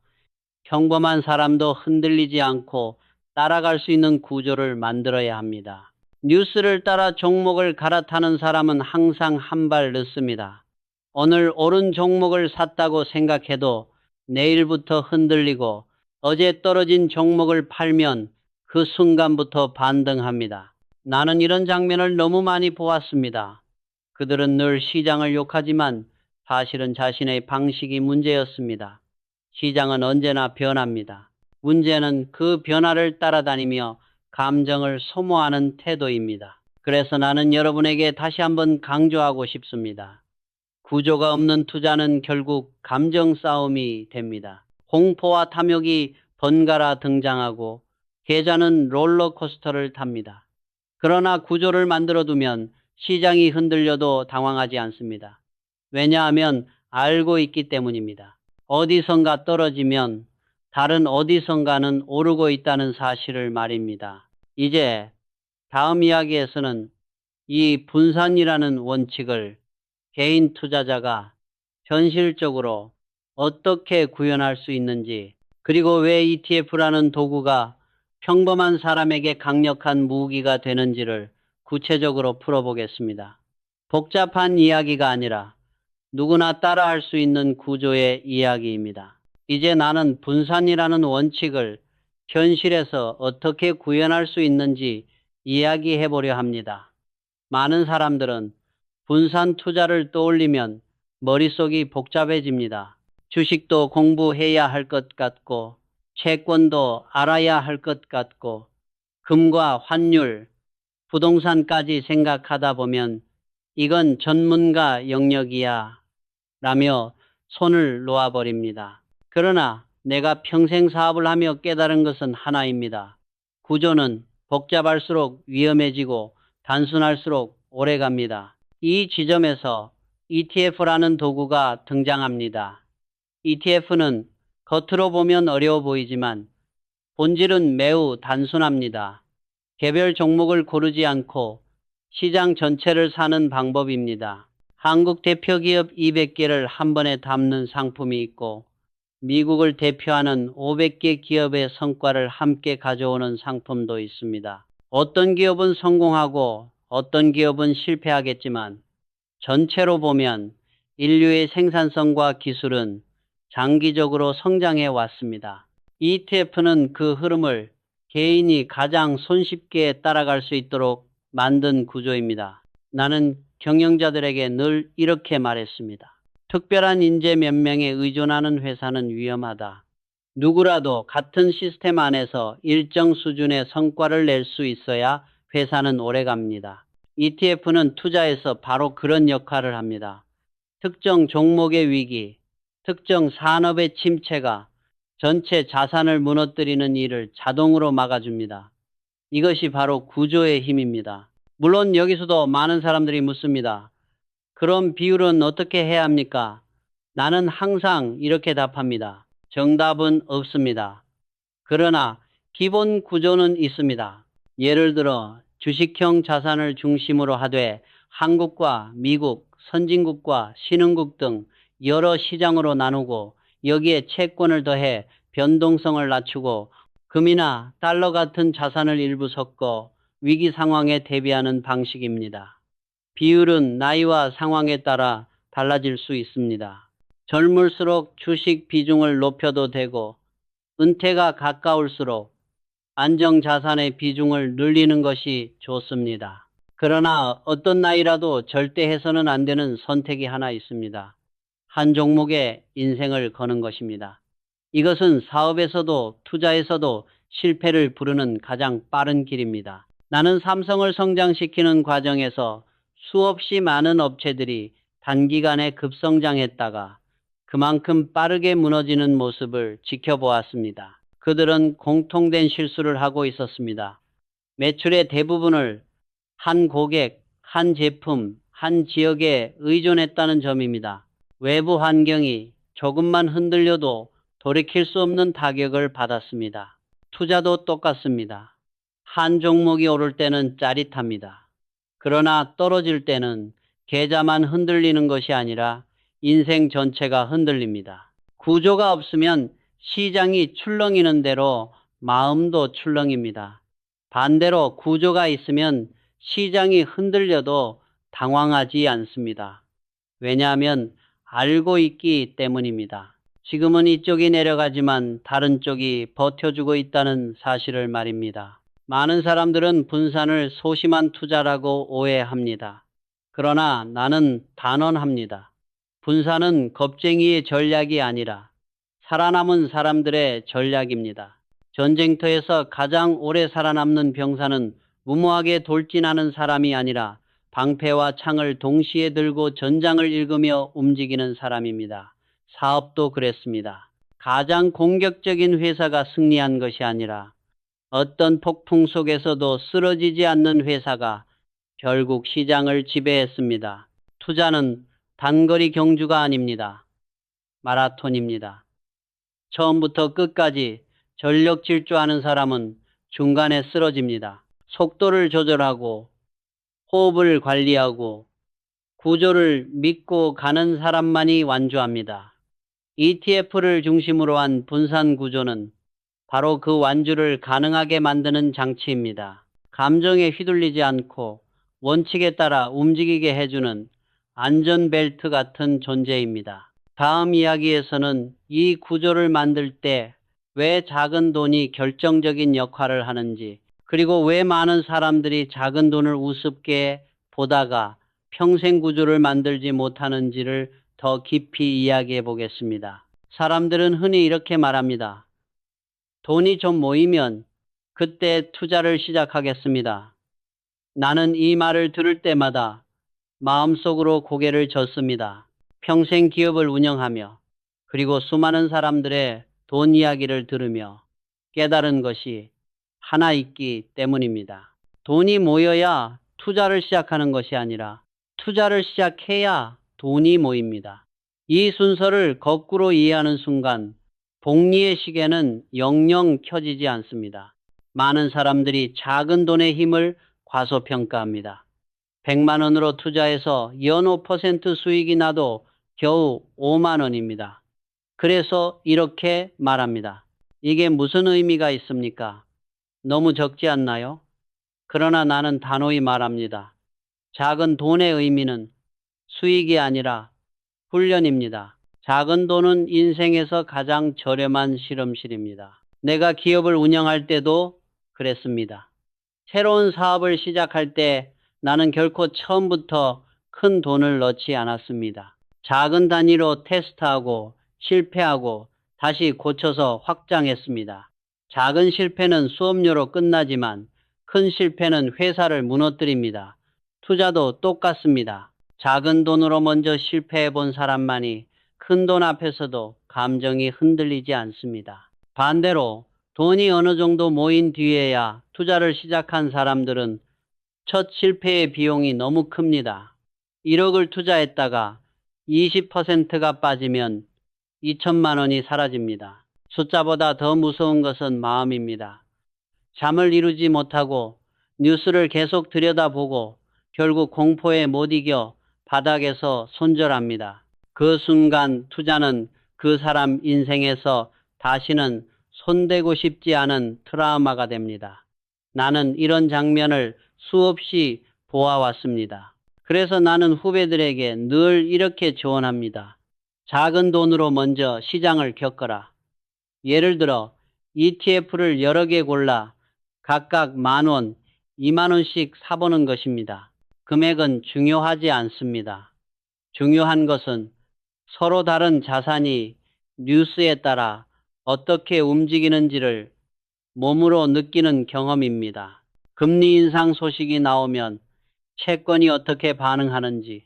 평범한 사람도 흔들리지 않고 따라갈 수 있는 구조를 만들어야 합니다. 뉴스를 따라 종목을 갈아타는 사람은 항상 한 발 늦습니다. 오늘 오른 종목을 샀다고 생각해도 내일부터 흔들리고 어제 떨어진 종목을 팔면 그 순간부터 반등합니다. 나는 이런 장면을 너무 많이 보았습니다. 그들은 늘 시장을 욕하지만 사실은 자신의 방식이 문제였습니다. 시장은 언제나 변합니다. 문제는 그 변화를 따라다니며 감정을 소모하는 태도입니다. 그래서 나는 여러분에게 다시 한번 강조하고 싶습니다. 구조가 없는 투자는 결국 감정 싸움이 됩니다. 공포와 탐욕이 번갈아 등장하고 계좌는 롤러코스터를 탑니다. 그러나 구조를 만들어두면 시장이 흔들려도 당황하지 않습니다. 왜냐하면 알고 있기 때문입니다. 어디선가 떨어지면 다른 어디선가는 오르고 있다는 사실을 말입니다. 이제 다음 이야기에서는 이 분산이라는 원칙을 개인 투자자가 현실적으로 어떻게 구현할 수 있는지, 그리고 왜 ETF라는 도구가 평범한 사람에게 강력한 무기가 되는지를 구체적으로 풀어보겠습니다. 복잡한 이야기가 아니라 누구나 따라할 수 있는 구조의 이야기입니다. 이제 나는 분산이라는 원칙을 현실에서 어떻게 구현할 수 있는지 이야기해 보려 합니다. 많은 사람들은 분산 투자를 떠올리면 머릿속이 복잡해집니다. 주식도 공부해야 할 것 같고, 채권도 알아야 할 것 같고, 금과 환율, 부동산까지 생각하다 보면 이건 전문가 영역이야 라며 손을 놓아버립니다. 그러나 내가 평생 사업을 하며 깨달은 것은 하나입니다. 구조는 복잡할수록 위험해지고 단순할수록 오래갑니다. 이 지점에서 ETF라는 도구가 등장합니다. ETF는 겉으로 보면 어려워 보이지만 본질은 매우 단순합니다. 개별 종목을 고르지 않고 시장 전체를 사는 방법입니다. 한국 대표기업 200개를 한 번에 담는 상품이 있고 미국을 대표하는 500개 기업의 성과를 함께 가져오는 상품도 있습니다. 어떤 기업은 성공하고 어떤 기업은 실패하겠지만 전체로 보면 인류의 생산성과 기술은 장기적으로 성장해 왔습니다. ETF는 그 흐름을 개인이 가장 손쉽게 따라갈 수 있도록 만든 구조입니다. 나는 경영자들에게 늘 이렇게 말했습니다. 특별한 인재 몇 명에 의존하는 회사는 위험하다. 누구라도 같은 시스템 안에서 일정 수준의 성과를 낼 수 있어야 회사는 오래갑니다. ETF는 투자에서 바로 그런 역할을 합니다. 특정 종목의 위기, 특정 산업의 침체가 전체 자산을 무너뜨리는 일을 자동으로 막아줍니다. 이것이 바로 구조의 힘입니다. 물론 여기서도 많은 사람들이 묻습니다. 그럼 비율은 어떻게 해야 합니까? 나는 항상 이렇게 답합니다. 정답은 없습니다. 그러나 기본 구조는 있습니다. 예를 들어 주식형 자산을 중심으로 하되 한국과 미국, 선진국과 신흥국 등 여러 시장으로 나누고 여기에 채권을 더해 변동성을 낮추고 금이나 달러 같은 자산을 일부 섞어 위기 상황에 대비하는 방식입니다. 비율은 나이와 상황에 따라 달라질 수 있습니다. 젊을수록 주식 비중을 높여도 되고 은퇴가 가까울수록 안정자산의 비중을 늘리는 것이 좋습니다. 그러나 어떤 나이라도 절대 해서는 안 되는 선택이 하나 있습니다. 한 종목에 인생을 거는 것입니다. 이것은 사업에서도 투자에서도 실패를 부르는 가장 빠른 길입니다. 나는 삼성을 성장시키는 과정에서 수없이 많은 업체들이 단기간에 급성장했다가 그만큼 빠르게 무너지는 모습을 지켜보았습니다. 그들은 공통된 실수를 하고 있었습니다. 매출의 대부분을 한 고객, 한 제품, 한 지역에 의존했다는 점입니다. 외부 환경이 조금만 흔들려도 돌이킬 수 없는 타격을 받았습니다. 투자도 똑같습니다. 한 종목이 오를 때는 짜릿합니다. 그러나 떨어질 때는 계좌만 흔들리는 것이 아니라 인생 전체가 흔들립니다. 구조가 없으면 시장이 출렁이는 대로 마음도 출렁입니다. 반대로 구조가 있으면 시장이 흔들려도 당황하지 않습니다. 왜냐하면 알고 있기 때문입니다. 지금은 이쪽이 내려가지만 다른 쪽이 버텨주고 있다는 사실을 말입니다. 많은 사람들은 분산을 소심한 투자라고 오해합니다. 그러나 나는 단언합니다. 분산은 겁쟁이의 전략이 아니라 살아남은 사람들의 전략입니다. 전쟁터에서 가장 오래 살아남는 병사는 무모하게 돌진하는 사람이 아니라 방패와 창을 동시에 들고 전장을 읽으며 움직이는 사람입니다. 사업도 그랬습니다. 가장 공격적인 회사가 승리한 것이 아니라 어떤 폭풍 속에서도 쓰러지지 않는 회사가 결국 시장을 지배했습니다. 투자는 단거리 경주가 아닙니다. 마라톤입니다. 처음부터 끝까지 전력 질주하는 사람은 중간에 쓰러집니다. 속도를 조절하고 호흡을 관리하고 구조를 믿고 가는 사람만이 완주합니다. ETF를 중심으로 한 분산 구조는 바로 그 완주를 가능하게 만드는 장치입니다. 감정에 휘둘리지 않고 원칙에 따라 움직이게 해주는 안전벨트 같은 존재입니다. 다음 이야기에서는 이 구조를 만들 때 왜 작은 돈이 결정적인 역할을 하는지, 그리고 왜 많은 사람들이 작은 돈을 우습게 보다가 평생 구조를 만들지 못하는지를 더 깊이 이야기해 보겠습니다. 사람들은 흔히 이렇게 말합니다. 돈이 좀 모이면 그때 투자를 시작하겠습니다. 나는 이 말을 들을 때마다 마음속으로 고개를 젓습니다. 평생 기업을 운영하며 그리고 수많은 사람들의 돈 이야기를 들으며 깨달은 것이 하나 있기 때문입니다. 돈이 모여야 투자를 시작하는 것이 아니라 투자를 시작해야 돈이 모입니다. 이 순서를 거꾸로 이해하는 순간 복리의 시계는 영영 켜지지 않습니다. 많은 사람들이 작은 돈의 힘을 과소평가합니다. 100만 원으로 투자해서 연 5% 수익이 나도 겨우 5만 원입니다. 그래서 이렇게 말합니다. 이게 무슨 의미가 있습니까? 너무 적지 않나요? 그러나 나는 단호히 말합니다. 작은 돈의 의미는 수익이 아니라 훈련입니다. 작은 돈은 인생에서 가장 저렴한 실험실입니다. 내가 기업을 운영할 때도 그랬습니다. 새로운 사업을 시작할 때 나는 결코 처음부터 큰 돈을 넣지 않았습니다. 작은 단위로 테스트하고 실패하고 다시 고쳐서 확장했습니다. 작은 실패는 수업료로 끝나지만 큰 실패는 회사를 무너뜨립니다. 투자도 똑같습니다. 작은 돈으로 먼저 실패해 본 사람만이 큰 돈 앞에서도 감정이 흔들리지 않습니다. 반대로 돈이 어느 정도 모인 뒤에야 투자를 시작한 사람들은 첫 실패의 비용이 너무 큽니다. 1억을 투자했다가 20%가 빠지면 2천만 원이 사라집니다. 숫자보다 더 무서운 것은 마음입니다. 잠을 이루지 못하고 뉴스를 계속 들여다보고 결국 공포에 못 이겨 바닥에서 손절합니다. 그 순간 투자는 그 사람 인생에서 다시는 손대고 싶지 않은 트라우마가 됩니다. 나는 이런 장면을 수없이 보아왔습니다. 그래서 나는 후배들에게 늘 이렇게 조언합니다. 작은 돈으로 먼저 시장을 겪어라. 예를 들어 ETF를 여러 개 골라 각각 10,000원, 20,000원씩 사보는 것입니다. 금액은 중요하지 않습니다. 중요한 것은 서로 다른 자산이 뉴스에 따라 어떻게 움직이는지를 몸으로 느끼는 경험입니다. 금리 인상 소식이 나오면 채권이 어떻게 반응하는지,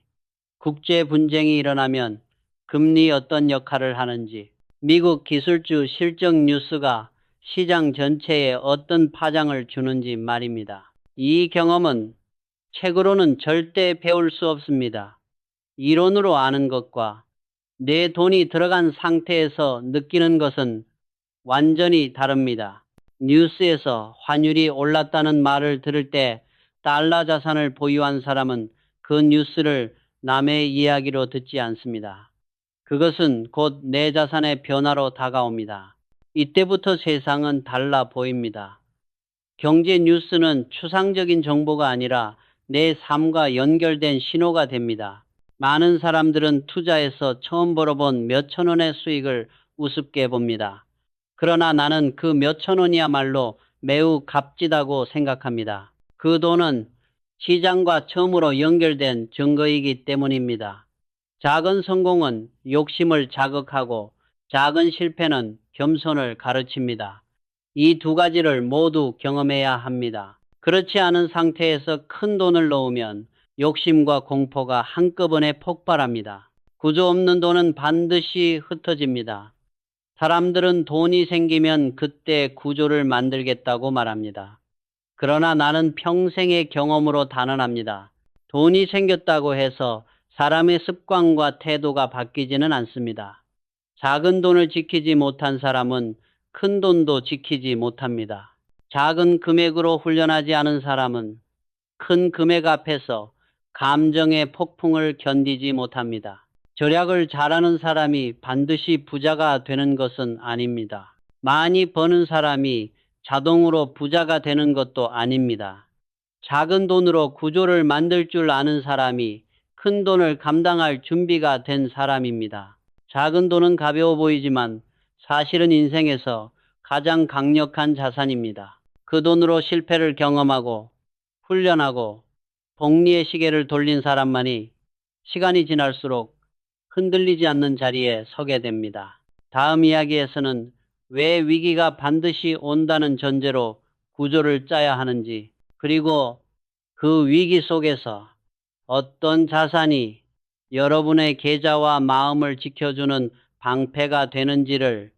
국제 분쟁이 일어나면 금리 어떤 역할을 하는지, 미국 기술주 실적 뉴스가 시장 전체에 어떤 파장을 주는지 말입니다. 이 경험은 책으로는 절대 배울 수 없습니다. 이론으로 아는 것과 내 돈이 들어간 상태에서 느끼는 것은 완전히 다릅니다. 뉴스에서 환율이 올랐다는 말을 들을 때 달러 자산을 보유한 사람은 그 뉴스를 남의 이야기로 듣지 않습니다. 그것은 곧 내 자산의 변화로 다가옵니다. 이때부터 세상은 달라 보입니다. 경제 뉴스는 추상적인 정보가 아니라 내 삶과 연결된 신호가 됩니다. 많은 사람들은 투자에서 처음 벌어본 몇천 원의 수익을 우습게 봅니다. 그러나 나는 그 몇천 원이야말로 매우 값지다고 생각합니다. 그 돈은 시장과 처음으로 연결된 증거이기 때문입니다. 작은 성공은 욕심을 자극하고 작은 실패는 겸손을 가르칩니다. 이 두 가지를 모두 경험해야 합니다. 그렇지 않은 상태에서 큰 돈을 넣으면 욕심과 공포가 한꺼번에 폭발합니다. 구조 없는 돈은 반드시 흩어집니다. 사람들은 돈이 생기면 그때 구조를 만들겠다고 말합니다. 그러나 나는 평생의 경험으로 단언합니다. 돈이 생겼다고 해서 사람의 습관과 태도가 바뀌지는 않습니다. 작은 돈을 지키지 못한 사람은 큰 돈도 지키지 못합니다. 작은 금액으로 훈련하지 않은 사람은 큰 금액 앞에서 감정의 폭풍을 견디지 못합니다. 절약을 잘하는 사람이 반드시 부자가 되는 것은 아닙니다. 많이 버는 사람이 자동으로 부자가 되는 것도 아닙니다. 작은 돈으로 구조를 만들 줄 아는 사람이 큰 돈을 감당할 준비가 된 사람입니다. 작은 돈은 가벼워 보이지만 사실은 인생에서 가장 강력한 자산입니다. 그 돈으로 실패를 경험하고 훈련하고 복리의 시계를 돌린 사람만이 시간이 지날수록 흔들리지 않는 자리에 서게 됩니다. 다음 이야기에서는 왜 위기가 반드시 온다는 전제로 구조를 짜야 하는지, 그리고 그 위기 속에서 어떤 자산이 여러분의 계좌와 마음을 지켜주는 방패가 되는지를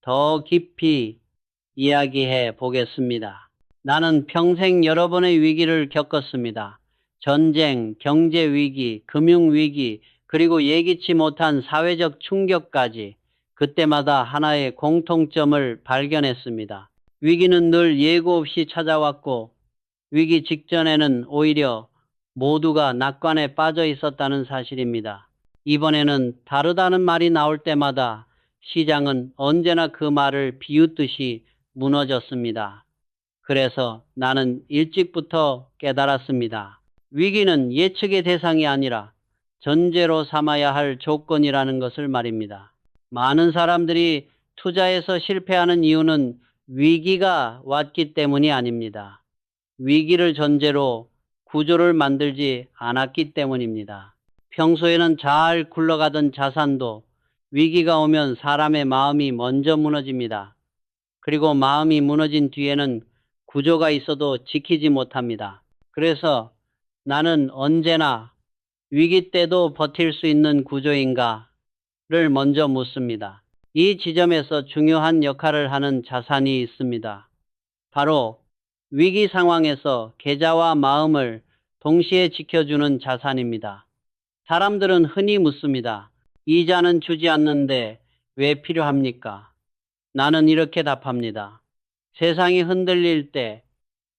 더 깊이 이야기해 보겠습니다. 나는 평생 여러 번의 위기를 겪었습니다. 전쟁, 경제 위기, 금융 위기, 그리고 예기치 못한 사회적 충격까지 그때마다 하나의 공통점을 발견했습니다. 위기는 늘 예고 없이 찾아왔고 위기 직전에는 오히려 모두가 낙관에 빠져 있었다는 사실입니다. 이번에는 다르다는 말이 나올 때마다 시장은 언제나 그 말을 비웃듯이 무너졌습니다. 그래서 나는 일찍부터 깨달았습니다. 위기는 예측의 대상이 아니라 전제로 삼아야 할 조건이라는 것을 말입니다. 많은 사람들이 투자에서 실패하는 이유는 위기가 왔기 때문이 아닙니다. 위기를 전제로 구조를 만들지 않았기 때문입니다. 평소에는 잘 굴러가던 자산도 위기가 오면 사람의 마음이 먼저 무너집니다. 그리고 마음이 무너진 뒤에는 구조가 있어도 지키지 못합니다. 그래서 나는 언제나 위기 때도 버틸 수 있는 구조인가를 먼저 묻습니다. 이 지점에서 중요한 역할을 하는 자산이 있습니다. 바로 위기 상황에서 계좌와 마음을 동시에 지켜주는 자산입니다. 사람들은 흔히 묻습니다. 이자는 주지 않는데 왜 필요합니까? 나는 이렇게 답합니다. 세상이 흔들릴 때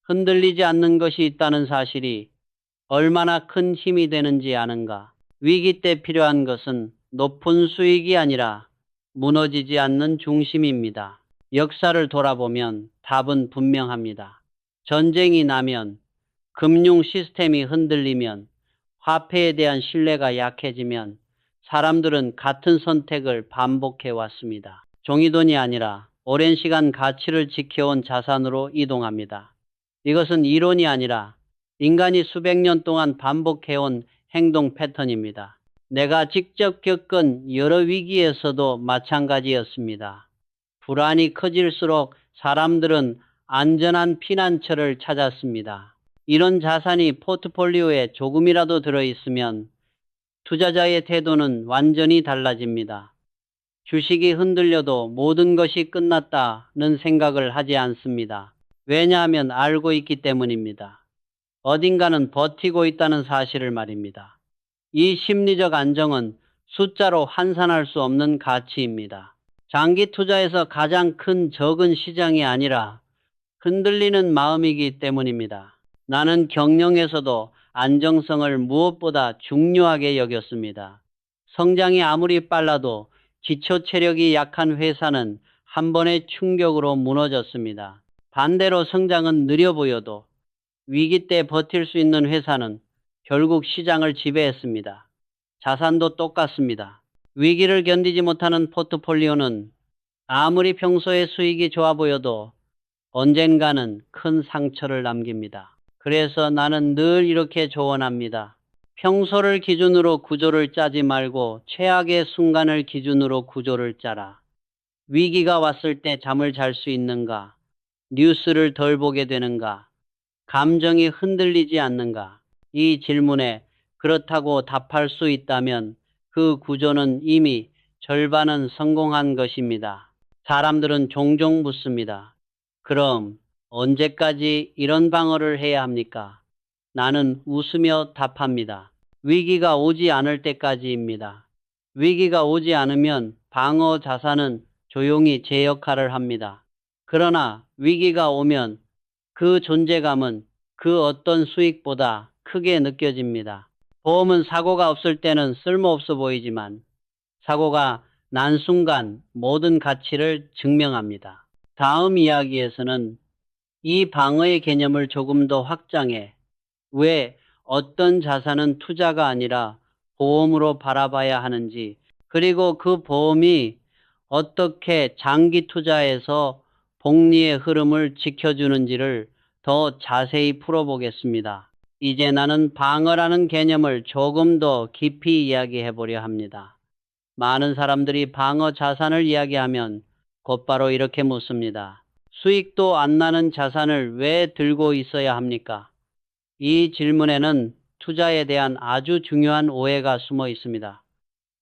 흔들리지 않는 것이 있다는 사실이 얼마나 큰 힘이 되는지 아는가? 위기 때 필요한 것은 높은 수익이 아니라 무너지지 않는 중심입니다. 역사를 돌아보면 답은 분명합니다. 전쟁이 나면, 금융 시스템이 흔들리면, 화폐에 대한 신뢰가 약해지면 사람들은 같은 선택을 반복해 왔습니다. 종이돈이 아니라 오랜 시간 가치를 지켜온 자산으로 이동합니다. 이것은 이론이 아니라 인간이 수백 년 동안 반복해온 행동 패턴입니다. 내가 직접 겪은 여러 위기에서도 마찬가지였습니다. 불안이 커질수록 사람들은 안전한 피난처를 찾았습니다. 이런 자산이 포트폴리오에 조금이라도 들어있으면 투자자의 태도는 완전히 달라집니다. 주식이 흔들려도 모든 것이 끝났다는 생각을 하지 않습니다. 왜냐하면 알고 있기 때문입니다. 어딘가는 버티고 있다는 사실을 말입니다. 이 심리적 안정은 숫자로 환산할 수 없는 가치입니다. 장기 투자에서 가장 큰 적은 시장이 아니라 흔들리는 마음이기 때문입니다. 나는 경영에서도 안정성을 무엇보다 중요하게 여겼습니다. 성장이 아무리 빨라도 기초 체력이 약한 회사는 한 번의 충격으로 무너졌습니다. 반대로 성장은 느려 보여도 위기 때 버틸 수 있는 회사는 결국 시장을 지배했습니다. 자산도 똑같습니다. 위기를 견디지 못하는 포트폴리오는 아무리 평소에 수익이 좋아 보여도 언젠가는 큰 상처를 남깁니다. 그래서 나는 늘 이렇게 조언합니다. 평소를 기준으로 구조를 짜지 말고 최악의 순간을 기준으로 구조를 짜라. 위기가 왔을 때 잠을 잘 수 있는가? 뉴스를 덜 보게 되는가? 감정이 흔들리지 않는가? 이 질문에 그렇다고 답할 수 있다면 그 구조는 이미 절반은 성공한 것입니다. 사람들은 종종 묻습니다. 그럼 언제까지 이런 방어를 해야 합니까? 나는 웃으며 답합니다. 위기가 오지 않을 때까지입니다. 위기가 오지 않으면 방어 자산은 조용히 제 역할을 합니다. 그러나 위기가 오면 그 존재감은 그 어떤 수익보다 크게 느껴집니다. 보험은 사고가 없을 때는 쓸모없어 보이지만 사고가 난 순간 모든 가치를 증명합니다. 다음 이야기에서는 이 방어의 개념을 조금 더 확장해 왜 어떤 자산은 투자가 아니라 보험으로 바라봐야 하는지, 그리고 그 보험이 어떻게 장기 투자에서 복리의 흐름을 지켜주는지를 더 자세히 풀어보겠습니다. 이제 나는 방어라는 개념을 조금 더 깊이 이야기해 보려 합니다. 많은 사람들이 방어 자산을 이야기하면 곧바로 이렇게 묻습니다. 수익도 안 나는 자산을 왜 들고 있어야 합니까? 이 질문에는 투자에 대한 아주 중요한 오해가 숨어 있습니다.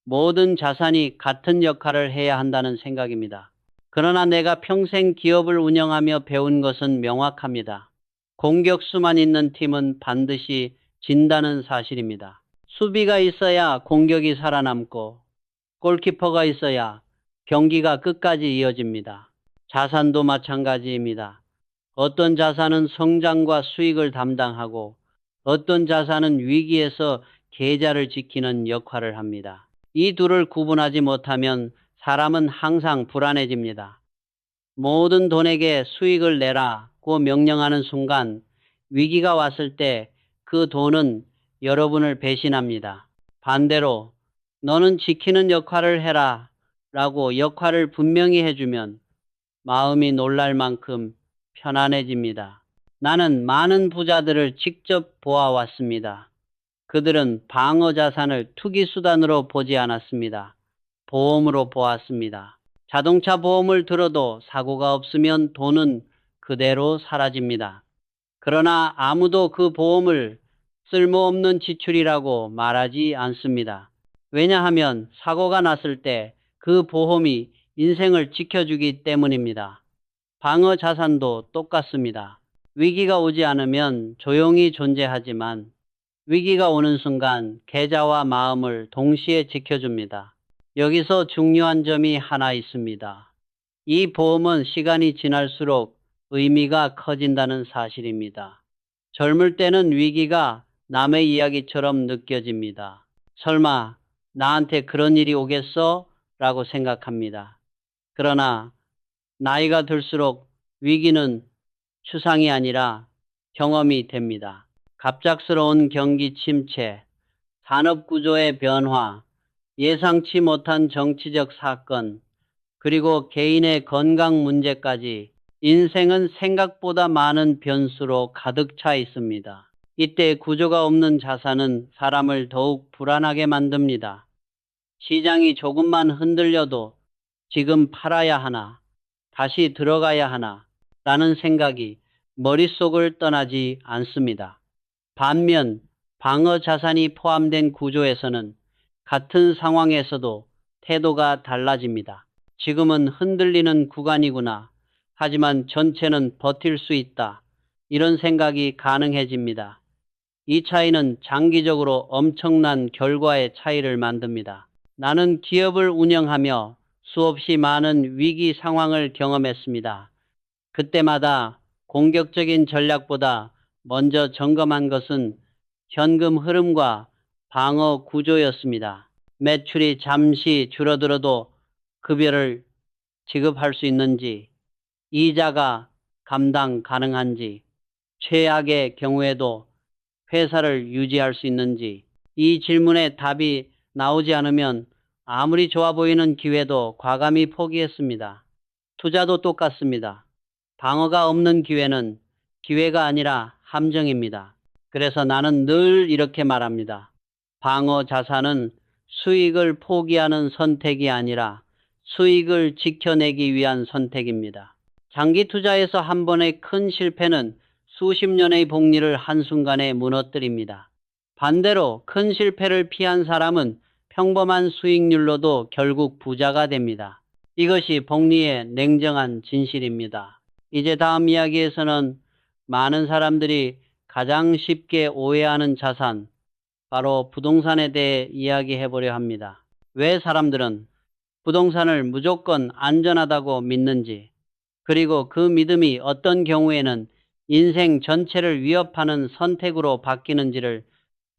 모든 자산이 같은 역할을 해야 한다는 생각입니다. 그러나 내가 평생 기업을 운영하며 배운 것은 명확합니다. 공격수만 있는 팀은 반드시 진다는 사실입니다. 수비가 있어야 공격이 살아남고 골키퍼가 있어야 경기가 끝까지 이어집니다. 자산도 마찬가지입니다. 어떤 자산은 성장과 수익을 담당하고 어떤 자산은 위기에서 계좌를 지키는 역할을 합니다. 이 둘을 구분하지 못하면 사람은 항상 불안해집니다. 모든 돈에게 수익을 내라 갚고 명령하는 순간 위기가 왔을 때 그 돈은 여러분을 배신합니다. 반대로 너는 지키는 역할을 해라 라고 역할을 분명히 해주면 마음이 놀랄 만큼 편안해집니다. 나는 많은 부자들을 직접 보아왔습니다. 그들은 방어 자산을 투기 수단으로 보지 않았습니다. 보험으로 보았습니다. 자동차 보험을 들어도 사고가 없으면 돈은 그대로 사라집니다. 그러나 아무도 그 보험을 쓸모없는 지출이라고 말하지 않습니다. 왜냐하면 사고가 났을 때 그 보험이 인생을 지켜주기 때문입니다. 방어 자산도 똑같습니다. 위기가 오지 않으면 조용히 존재하지만 위기가 오는 순간 계좌와 마음을 동시에 지켜줍니다. 여기서 중요한 점이 하나 있습니다. 이 보험은 시간이 지날수록 의미가 커진다는 사실입니다. 젊을 때는 위기가 남의 이야기처럼 느껴집니다. 설마 나한테 그런 일이 오겠어? 라고 생각합니다. 그러나 나이가 들수록 위기는 추상이 아니라 경험이 됩니다. 갑작스러운 경기 침체, 산업 구조의 변화, 예상치 못한 정치적 사건, 그리고 개인의 건강 문제까지 인생은 생각보다 많은 변수로 가득 차 있습니다. 이때 구조가 없는 자산은 사람을 더욱 불안하게 만듭니다. 시장이 조금만 흔들려도 지금 팔아야 하나, 다시 들어가야 하나, 라는 생각이 머릿속을 떠나지 않습니다. 반면 방어 자산이 포함된 구조에서는 같은 상황에서도 태도가 달라집니다. 지금은 흔들리는 구간이구나. 하지만 전체는 버틸 수 있다. 이런 생각이 가능해집니다. 이 차이는 장기적으로 엄청난 결과의 차이를 만듭니다. 나는 기업을 운영하며 수없이 많은 위기 상황을 경험했습니다. 그때마다 공격적인 전략보다 먼저 점검한 것은 현금 흐름과 방어 구조였습니다. 매출이 잠시 줄어들어도 급여를 지급할 수 있는지, 이자가 감당 가능한지, 최악의 경우에도 회사를 유지할 수 있는지, 이 질문에 답이 나오지 않으면 아무리 좋아 보이는 기회도 과감히 포기했습니다. 투자도 똑같습니다. 방어가 없는 기회는 기회가 아니라 함정입니다. 그래서 나는 늘 이렇게 말합니다. 방어 자산은 수익을 포기하는 선택이 아니라 수익을 지켜내기 위한 선택입니다. 장기 투자에서 한 번의 큰 실패는 수십 년의 복리를 한순간에 무너뜨립니다. 반대로 큰 실패를 피한 사람은 평범한 수익률로도 결국 부자가 됩니다. 이것이 복리의 냉정한 진실입니다. 이제 다음 이야기에서는 많은 사람들이 가장 쉽게 오해하는 자산, 바로 부동산에 대해 이야기해 보려 합니다. 왜 사람들은 부동산을 무조건 안전하다고 믿는지, 그리고 그 믿음이 어떤 경우에는 인생 전체를 위협하는 선택으로 바뀌는지를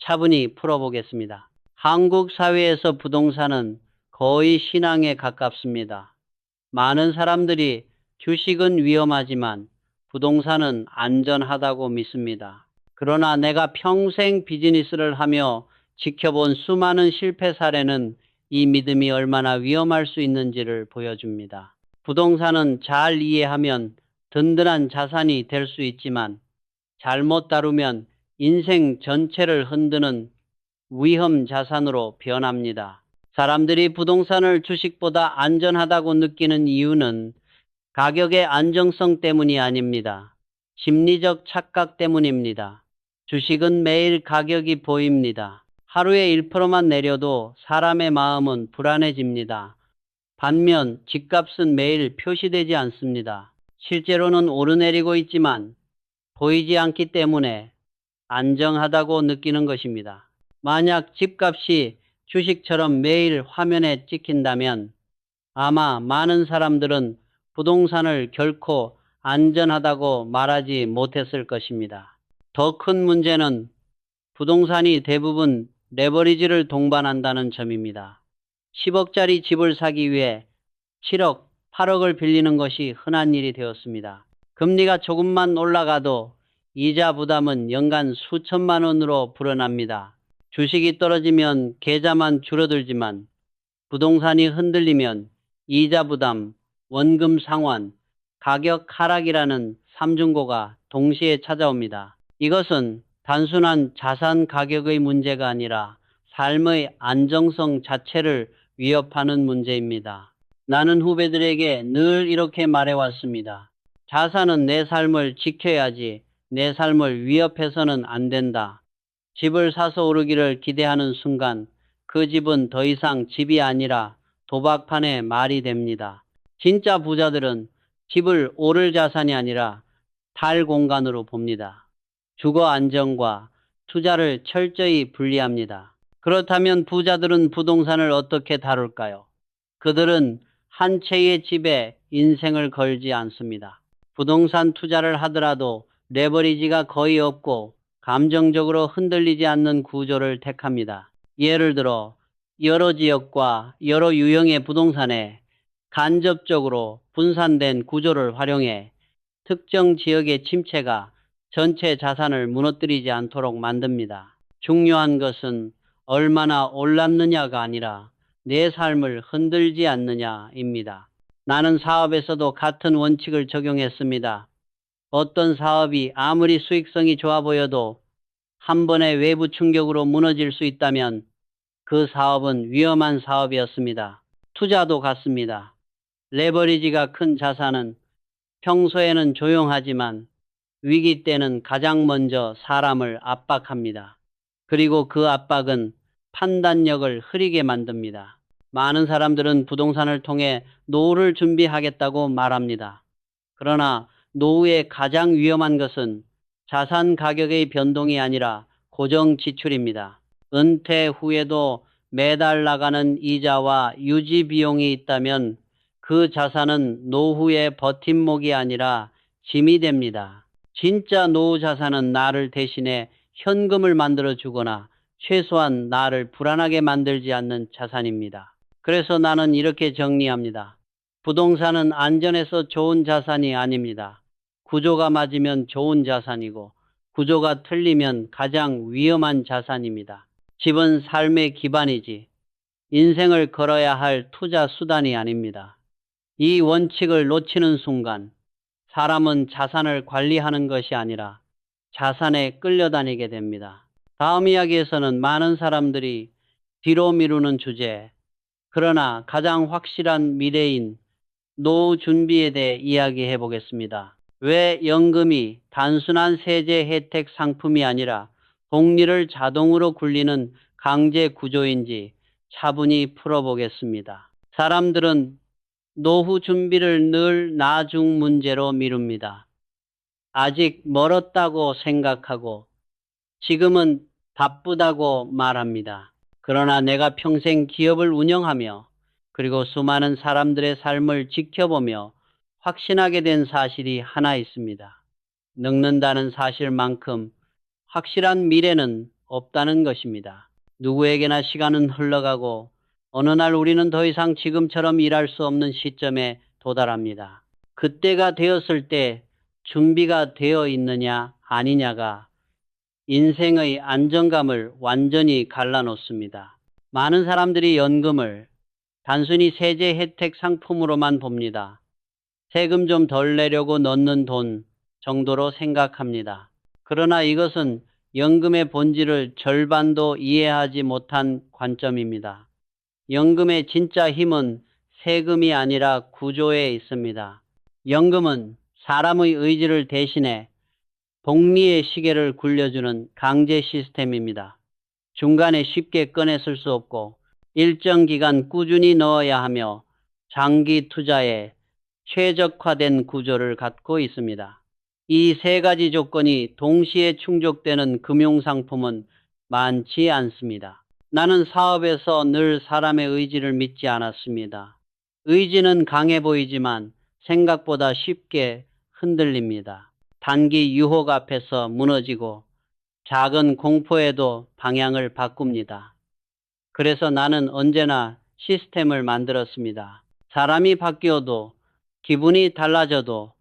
차분히 풀어보겠습니다. 한국 사회에서 부동산은 거의 신앙에 가깝습니다. 많은 사람들이 주식은 위험하지만 부동산은 안전하다고 믿습니다. 그러나 내가 평생 비즈니스를 하며 지켜본 수많은 실패 사례는 이 믿음이 얼마나 위험할 수 있는지를 보여줍니다. 부동산은 잘 이해하면 든든한 자산이 될 수 있지만 잘못 다루면 인생 전체를 흔드는 위험 자산으로 변합니다. 사람들이 부동산을 주식보다 안전하다고 느끼는 이유는 가격의 안정성 때문이 아닙니다. 심리적 착각 때문입니다. 주식은 매일 가격이 보입니다. 하루에 1%만 내려도 사람의 마음은 불안해집니다. 반면 집값은 매일 표시되지 않습니다. 실제로는 오르내리고 있지만 보이지 않기 때문에 안정하다고 느끼는 것입니다. 만약 집값이 주식처럼 매일 화면에 찍힌다면 아마 많은 사람들은 부동산을 결코 안전하다고 말하지 못했을 것입니다. 더 큰 문제는 부동산이 대부분 레버리지를 동반한다는 점입니다. 10억짜리 집을 사기 위해 7억, 8억을 빌리는 것이 흔한 일이 되었습니다. 금리가 조금만 올라가도 이자 부담은 연간 수천만 원으로 불어납니다. 주식이 떨어지면 계좌만 줄어들지만 부동산이 흔들리면 이자 부담, 원금 상환, 가격 하락이라는 삼중고가 동시에 찾아옵니다. 이것은 단순한 자산 가격의 문제가 아니라 삶의 안정성 자체를 위협하는 문제입니다. 나는 후배들에게 늘 이렇게 말해왔습니다. 자산은 내 삶을 지켜야지 내 삶을 위협해서는 안 된다. 집을 사서 오르기를 기대하는 순간 그 집은 더 이상 집이 아니라 도박판의 말이 됩니다. 진짜 부자들은 집을 오를 자산이 아니라 탈 공간으로 봅니다. 주거 안정과 투자를 철저히 분리합니다. 그렇다면 부자들은 부동산을 어떻게 다룰까요? 그들은 한 채의 집에 인생을 걸지 않습니다. 부동산 투자를 하더라도 레버리지가 거의 없고 감정적으로 흔들리지 않는 구조를 택합니다. 예를 들어 여러 지역과 여러 유형의 부동산에 간접적으로 분산된 구조를 활용해 특정 지역의 침체가 전체 자산을 무너뜨리지 않도록 만듭니다. 중요한 것은 얼마나 올랐느냐가 아니라 내 삶을 흔들지 않느냐입니다. 나는 사업에서도 같은 원칙을 적용했습니다. 어떤 사업이 아무리 수익성이 좋아 보여도 한 번의 외부 충격으로 무너질 수 있다면 그 사업은 위험한 사업이었습니다. 투자도 같습니다. 레버리지가 큰 자산은 평소에는 조용하지만 위기 때는 가장 먼저 사람을 압박합니다. 그리고 그 압박은 판단력을 흐리게 만듭니다. 많은 사람들은 부동산을 통해 노후를 준비하겠다고 말합니다. 그러나 노후에 가장 위험한 것은 자산 가격의 변동이 아니라 고정 지출입니다. 은퇴 후에도 매달 나가는 이자와 유지 비용이 있다면 그 자산은 노후의 버팀목이 아니라 짐이 됩니다. 진짜 노후 자산은 나를 대신해 현금을 만들어 주거나 최소한 나를 불안하게 만들지 않는 자산입니다. 그래서 나는 이렇게 정리합니다. 부동산은 안전해서 좋은 자산이 아닙니다. 구조가 맞으면 좋은 자산이고 구조가 틀리면 가장 위험한 자산입니다. 집은 삶의 기반이지 인생을 걸어야 할 투자 수단이 아닙니다. 이 원칙을 놓치는 순간 사람은 자산을 관리하는 것이 아니라 자산에 끌려다니게 됩니다. 다음 이야기에서는 많은 사람들이 뒤로 미루는 주제, 그러나 가장 확실한 미래인 노후 준비에 대해 이야기해 보겠습니다. 왜 연금이 단순한 세제 혜택 상품이 아니라 복리를 자동으로 굴리는 강제 구조인지 차분히 풀어보겠습니다. 사람들은 노후 준비를 늘 나중 문제로 미룹니다. 아직 멀었다고 생각하고 지금은 바쁘다고 말합니다. 그러나 내가 평생 기업을 운영하며 그리고 수많은 사람들의 삶을 지켜보며 확신하게 된 사실이 하나 있습니다. 늙는다는 사실만큼 확실한 미래는 없다는 것입니다. 누구에게나 시간은 흘러가고 어느 날 우리는 더 이상 지금처럼 일할 수 없는 시점에 도달합니다. 그때가 되었을 때 준비가 되어 있느냐 아니냐가 인생의 안정감을 완전히 갈라놓습니다. 많은 사람들이 연금을 단순히 세제 혜택 상품으로만 봅니다. 세금 좀 덜 내려고 넣는 돈 정도로 생각합니다. 그러나 이것은 연금의 본질을 절반도 이해하지 못한 관점입니다. 연금의 진짜 힘은 세금이 아니라 구조에 있습니다. 연금은 사람의 의지를 대신해 복리의 시계를 굴려주는 강제 시스템입니다. 중간에 쉽게 꺼내 쓸 수 없고 일정 기간 꾸준히 넣어야 하며 장기 투자에 최적화된 구조를 갖고 있습니다. 이 세 가지 조건이 동시에 충족되는 금융상품은 많지 않습니다. 나는 사업에서 늘 사람의 의지를 믿지 않았습니다. 의지는 강해 보이지만 생각보다 쉽게 흔들립니다. 단기 유혹 앞에서 무너지고 작은 공포에도 방향을 바꿉니다. 그래서 나는 언제나 시스템을 만들었습니다. 사람이 바뀌어도 기분이 달라져도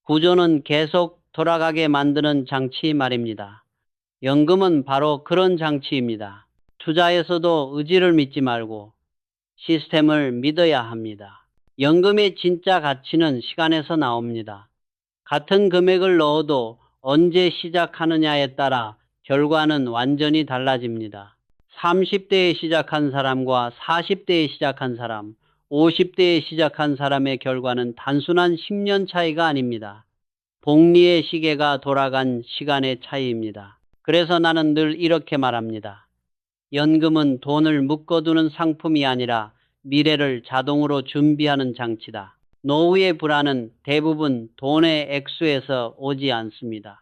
구조는 계속 돌아가게 만드는 장치 말입니다. 연금은 바로 그런 장치입니다. 투자에서도 의지를 믿지 말고 시스템을 믿어야 합니다. 연금의 진짜 가치는 시간에서 나옵니다. 같은 금액을 넣어도 언제 시작하느냐에 따라 결과는 완전히 달라집니다. 30대에 시작한 사람과 40대에 시작한 사람, 50대에 시작한 사람의 결과는 단순한 10년 차이가 아닙니다. 복리의 시계가 돌아간 시간의 차이입니다. 그래서 나는 늘 이렇게 말합니다. 연금은 돈을 묶어두는 상품이 아니라 미래를 자동으로 준비하는 장치다. 노후의 불안은 대부분 돈의 액수에서 오지 않습니다.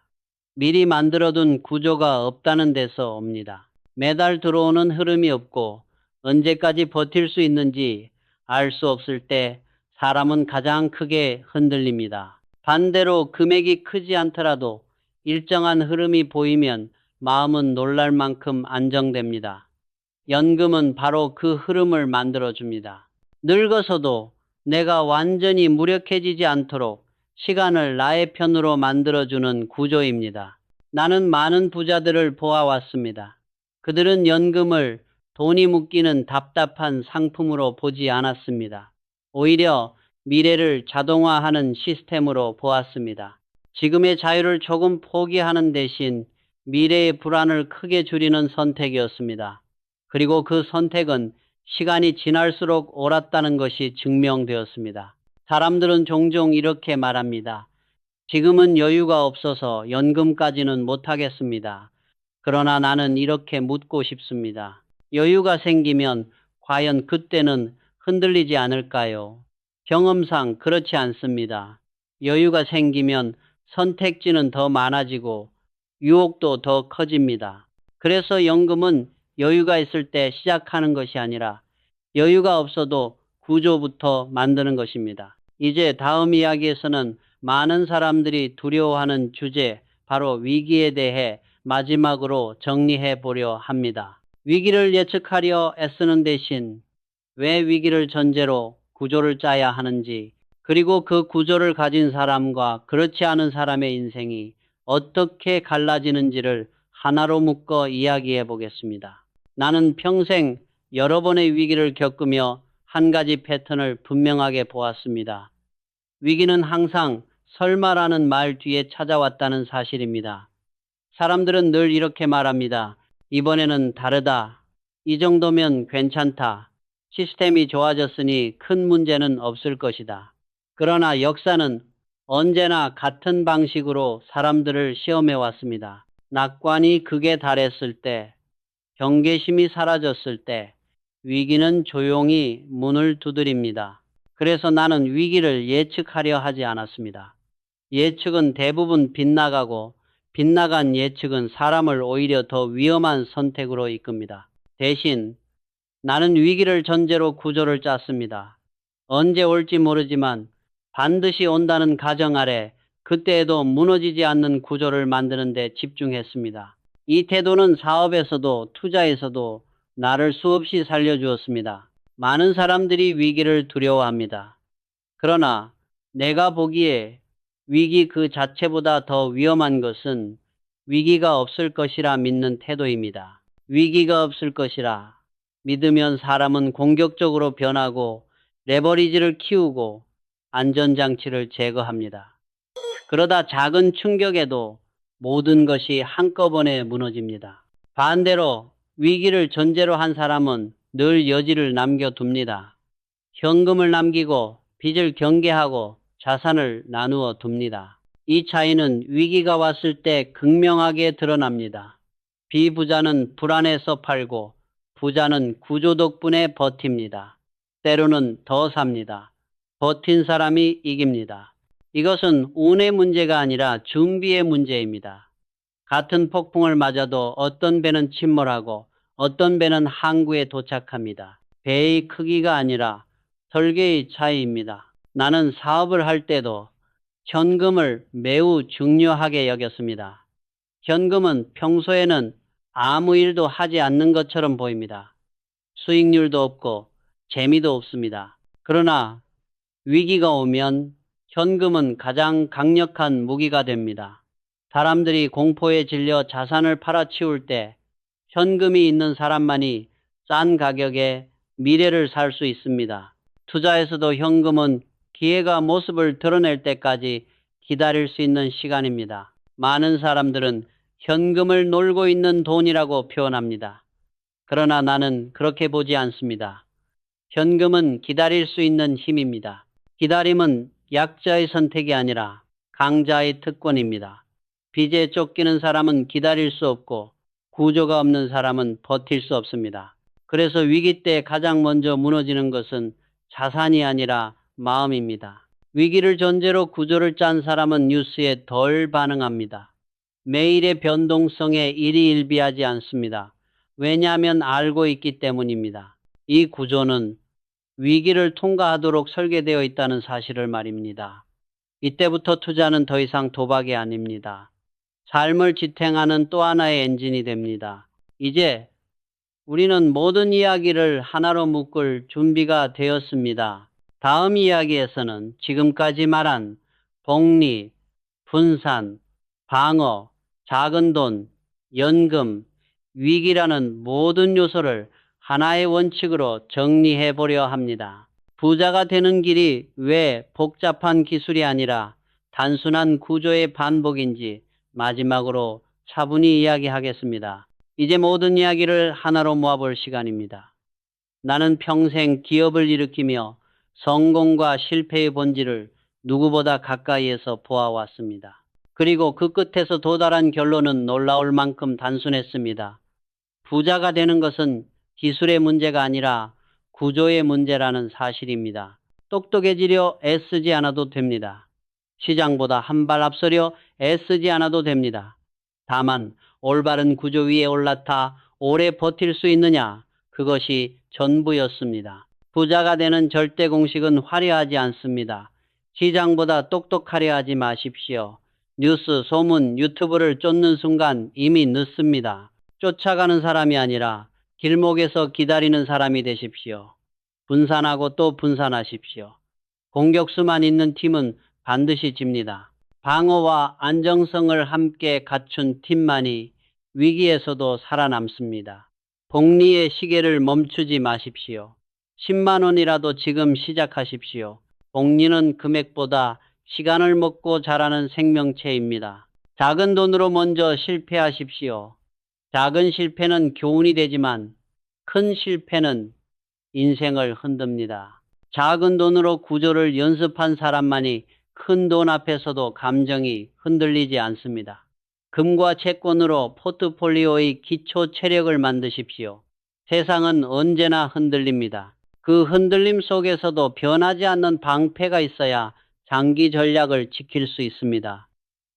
미리 만들어둔 구조가 없다는 데서 옵니다. 매달 들어오는 흐름이 없고 언제까지 버틸 수 있는지 알 수 없을 때 사람은 가장 크게 흔들립니다. 반대로 금액이 크지 않더라도 일정한 흐름이 보이면 마음은 놀랄 만큼 안정됩니다. 연금은 바로 그 흐름을 만들어줍니다. 늙어서도 내가 완전히 무력해지지 않도록 시간을 나의 편으로 만들어주는 구조입니다. 나는 많은 부자들을 보아왔습니다. 그들은 연금을 돈이 묶이는 답답한 상품으로 보지 않았습니다. 오히려 미래를 자동화하는 시스템으로 보았습니다. 지금의 자유를 조금 포기하는 대신 미래의 불안을 크게 줄이는 선택이었습니다. 그리고 그 선택은 시간이 지날수록 옳았다는 것이 증명되었습니다. 사람들은 종종 이렇게 말합니다. 지금은 여유가 없어서 연금까지는 못하겠습니다. 그러나 나는 이렇게 묻고 싶습니다. 여유가 생기면 과연 그때는 흔들리지 않을까요? 경험상 그렇지 않습니다. 여유가 생기면 선택지는 더 많아지고 유혹도 더 커집니다. 그래서 연금은 여유가 있을 때 시작하는 것이 아니라 여유가 없어도 구조부터 만드는 것입니다. 이제 다음 이야기에서는 많은 사람들이 두려워하는 주제, 바로 위기에 대해 마지막으로 정리해 보려 합니다. 위기를 예측하려 애쓰는 대신 왜 위기를 전제로 구조를 짜야 하는지, 그리고 그 구조를 가진 사람과 그렇지 않은 사람의 인생이 어떻게 갈라지는지를 하나로 묶어 이야기해 보겠습니다. 나는 평생 여러 번의 위기를 겪으며 한 가지 패턴을 분명하게 보았습니다. 위기는 항상 설마라는 말 뒤에 찾아왔다는 사실입니다. 사람들은 늘 이렇게 말합니다. 이번에는 다르다. 이 정도면 괜찮다. 시스템이 좋아졌으니 큰 문제는 없을 것이다. 그러나 역사는 언제나 같은 방식으로 사람들을 시험해 왔습니다. 낙관이 극에 달했을 때, 경계심이 사라졌을 때 위기는 조용히 문을 두드립니다. 그래서 나는 위기를 예측하려 하지 않았습니다. 예측은 대부분 빗나가고 빗나간 예측은 사람을 오히려 더 위험한 선택으로 이끕니다. 대신 나는 위기를 전제로 구조를 짰습니다. 언제 올지 모르지만 반드시 온다는 가정 아래 그때에도 무너지지 않는 구조를 만드는 데 집중했습니다. 이 태도는 사업에서도 투자에서도 나를 수없이 살려주었습니다. 많은 사람들이 위기를 두려워합니다. 그러나 내가 보기에 위기 그 자체보다 더 위험한 것은 위기가 없을 것이라 믿는 태도입니다. 위기가 없을 것이라 믿으면 사람은 공격적으로 변하고 레버리지를 키우고 안전장치를 제거합니다. 그러다 작은 충격에도 모든 것이 한꺼번에 무너집니다. 반대로 위기를 전제로 한 사람은 늘 여지를 남겨둡니다. 현금을 남기고 빚을 경계하고 자산을 나누어 둡니다. 이 차이는 위기가 왔을 때 극명하게 드러납니다. 비부자는 불안해서 팔고 부자는 구조 덕분에 버팁니다. 때로는 더 삽니다. 버틴 사람이 이깁니다. 이것은 운의 문제가 아니라 준비의 문제입니다. 같은 폭풍을 맞아도 어떤 배는 침몰하고 어떤 배는 항구에 도착합니다. 배의 크기가 아니라 설계의 차이입니다. 나는 사업을 할 때도 현금을 매우 중요하게 여겼습니다. 현금은 평소에는 아무 일도 하지 않는 것처럼 보입니다. 수익률도 없고 재미도 없습니다. 그러나 위기가 오면 현금은 가장 강력한 무기가 됩니다. 사람들이 공포에 질려 자산을 팔아치울 때 현금이 있는 사람만이 싼 가격에 미래를 살 수 있습니다. 투자에서도 현금은 기회가 모습을 드러낼 때까지 기다릴 수 있는 시간입니다. 많은 사람들은 현금을 놀고 있는 돈이라고 표현합니다. 그러나 나는 그렇게 보지 않습니다. 현금은 기다릴 수 있는 힘입니다. 기다림은 약자의 선택이 아니라 강자의 특권입니다. 빚에 쫓기는 사람은 기다릴 수 없고 구조가 없는 사람은 버틸 수 없습니다. 그래서 위기 때 가장 먼저 무너지는 것은 자산이 아니라 마음입니다. 위기를 전제로 구조를 짠 사람은 뉴스에 덜 반응합니다. 매일의 변동성에 일희일비하지 않습니다. 왜냐하면 알고 있기 때문입니다. 이 구조는 위기를 통과하도록 설계되어 있다는 사실을 말입니다. 이때부터 투자는 더 이상 도박이 아닙니다. 삶을 지탱하는 또 하나의 엔진이 됩니다. 이제 우리는 모든 이야기를 하나로 묶을 준비가 되었습니다. 다음 이야기에서는 지금까지 말한 복리, 분산, 방어, 작은 돈, 연금, 위기라는 모든 요소를 하나의 원칙으로 정리해 보려 합니다. 부자가 되는 길이 왜 복잡한 기술이 아니라 단순한 구조의 반복인지 마지막으로 차분히 이야기하겠습니다. 이제 모든 이야기를 하나로 모아볼 시간입니다. 나는 평생 기업을 일으키며 성공과 실패의 본질을 누구보다 가까이에서 보아왔습니다. 그리고 그 끝에서 도달한 결론은 놀라울 만큼 단순했습니다. 부자가 되는 것은 기술의 문제가 아니라 구조의 문제라는 사실입니다. 똑똑해지려 애쓰지 않아도 됩니다. 시장보다 한 발 앞서려 애쓰지 않아도 됩니다. 다만 올바른 구조 위에 올라타 오래 버틸 수 있느냐, 그것이 전부였습니다. 부자가 되는 절대 공식은 화려하지 않습니다. 시장보다 똑똑하려 하지 마십시오. 뉴스, 소문, 유튜브를 쫓는 순간 이미 늦습니다. 쫓아가는 사람이 아니라 길목에서 기다리는 사람이 되십시오. 분산하고 또 분산하십시오. 공격수만 있는 팀은 반드시 집니다. 방어와 안정성을 함께 갖춘 팀만이 위기에서도 살아남습니다. 복리의 시계를 멈추지 마십시오. 10만 원이라도 지금 시작하십시오. 복리는 금액보다 시간을 먹고 자라는 생명체입니다. 작은 돈으로 먼저 실패하십시오. 작은 실패는 교훈이 되지만 큰 실패는 인생을 흔듭니다. 작은 돈으로 구조를 연습한 사람만이 큰 돈 앞에서도 감정이 흔들리지 않습니다. 금과 채권으로 포트폴리오의 기초 체력을 만드십시오. 세상은 언제나 흔들립니다. 그 흔들림 속에서도 변하지 않는 방패가 있어야 장기 전략을 지킬 수 있습니다.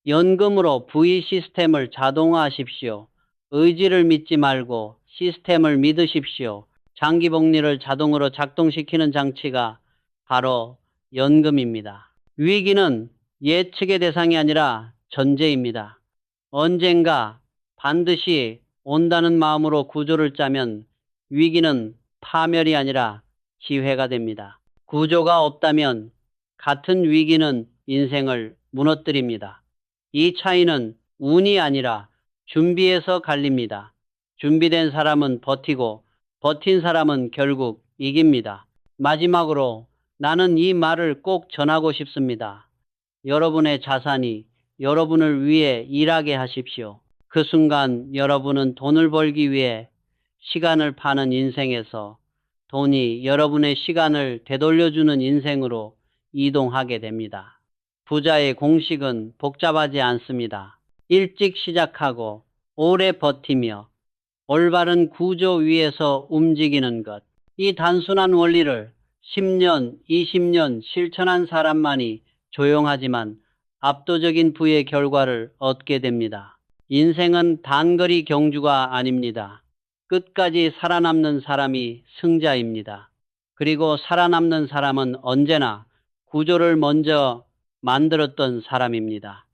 연금으로 부의 시스템을 자동화하십시오. 의지를 믿지 말고 시스템을 믿으십시오. 장기 복리를 자동으로 작동시키는 장치가 바로 연금입니다. 위기는 예측의 대상이 아니라 전제입니다. 언젠가 반드시 온다는 마음으로 구조를 짜면 위기는 파멸이 아니라 기회가 됩니다. 구조가 없다면 같은 위기는 인생을 무너뜨립니다. 이 차이는 운이 아니라 준비에서 갈립니다. 준비된 사람은 버티고 버틴 사람은 결국 이깁니다. 마지막으로 나는 이 말을 꼭 전하고 싶습니다. 여러분의 자산이 여러분을 위해 일하게 하십시오. 그 순간 여러분은 돈을 벌기 위해 시간을 파는 인생에서 돈이 여러분의 시간을 되돌려주는 인생으로 이동하게 됩니다. 부자의 공식은 복잡하지 않습니다. 일찍 시작하고 오래 버티며 올바른 구조 위에서 움직이는 것. 이 단순한 원리를 10년, 20년 실천한 사람만이 조용하지만 압도적인 부의 결과를 얻게 됩니다. 인생은 단거리 경주가 아닙니다. 끝까지 살아남는 사람이 승자입니다. 그리고 살아남는 사람은 언제나 구조를 먼저 만들었던 사람입니다.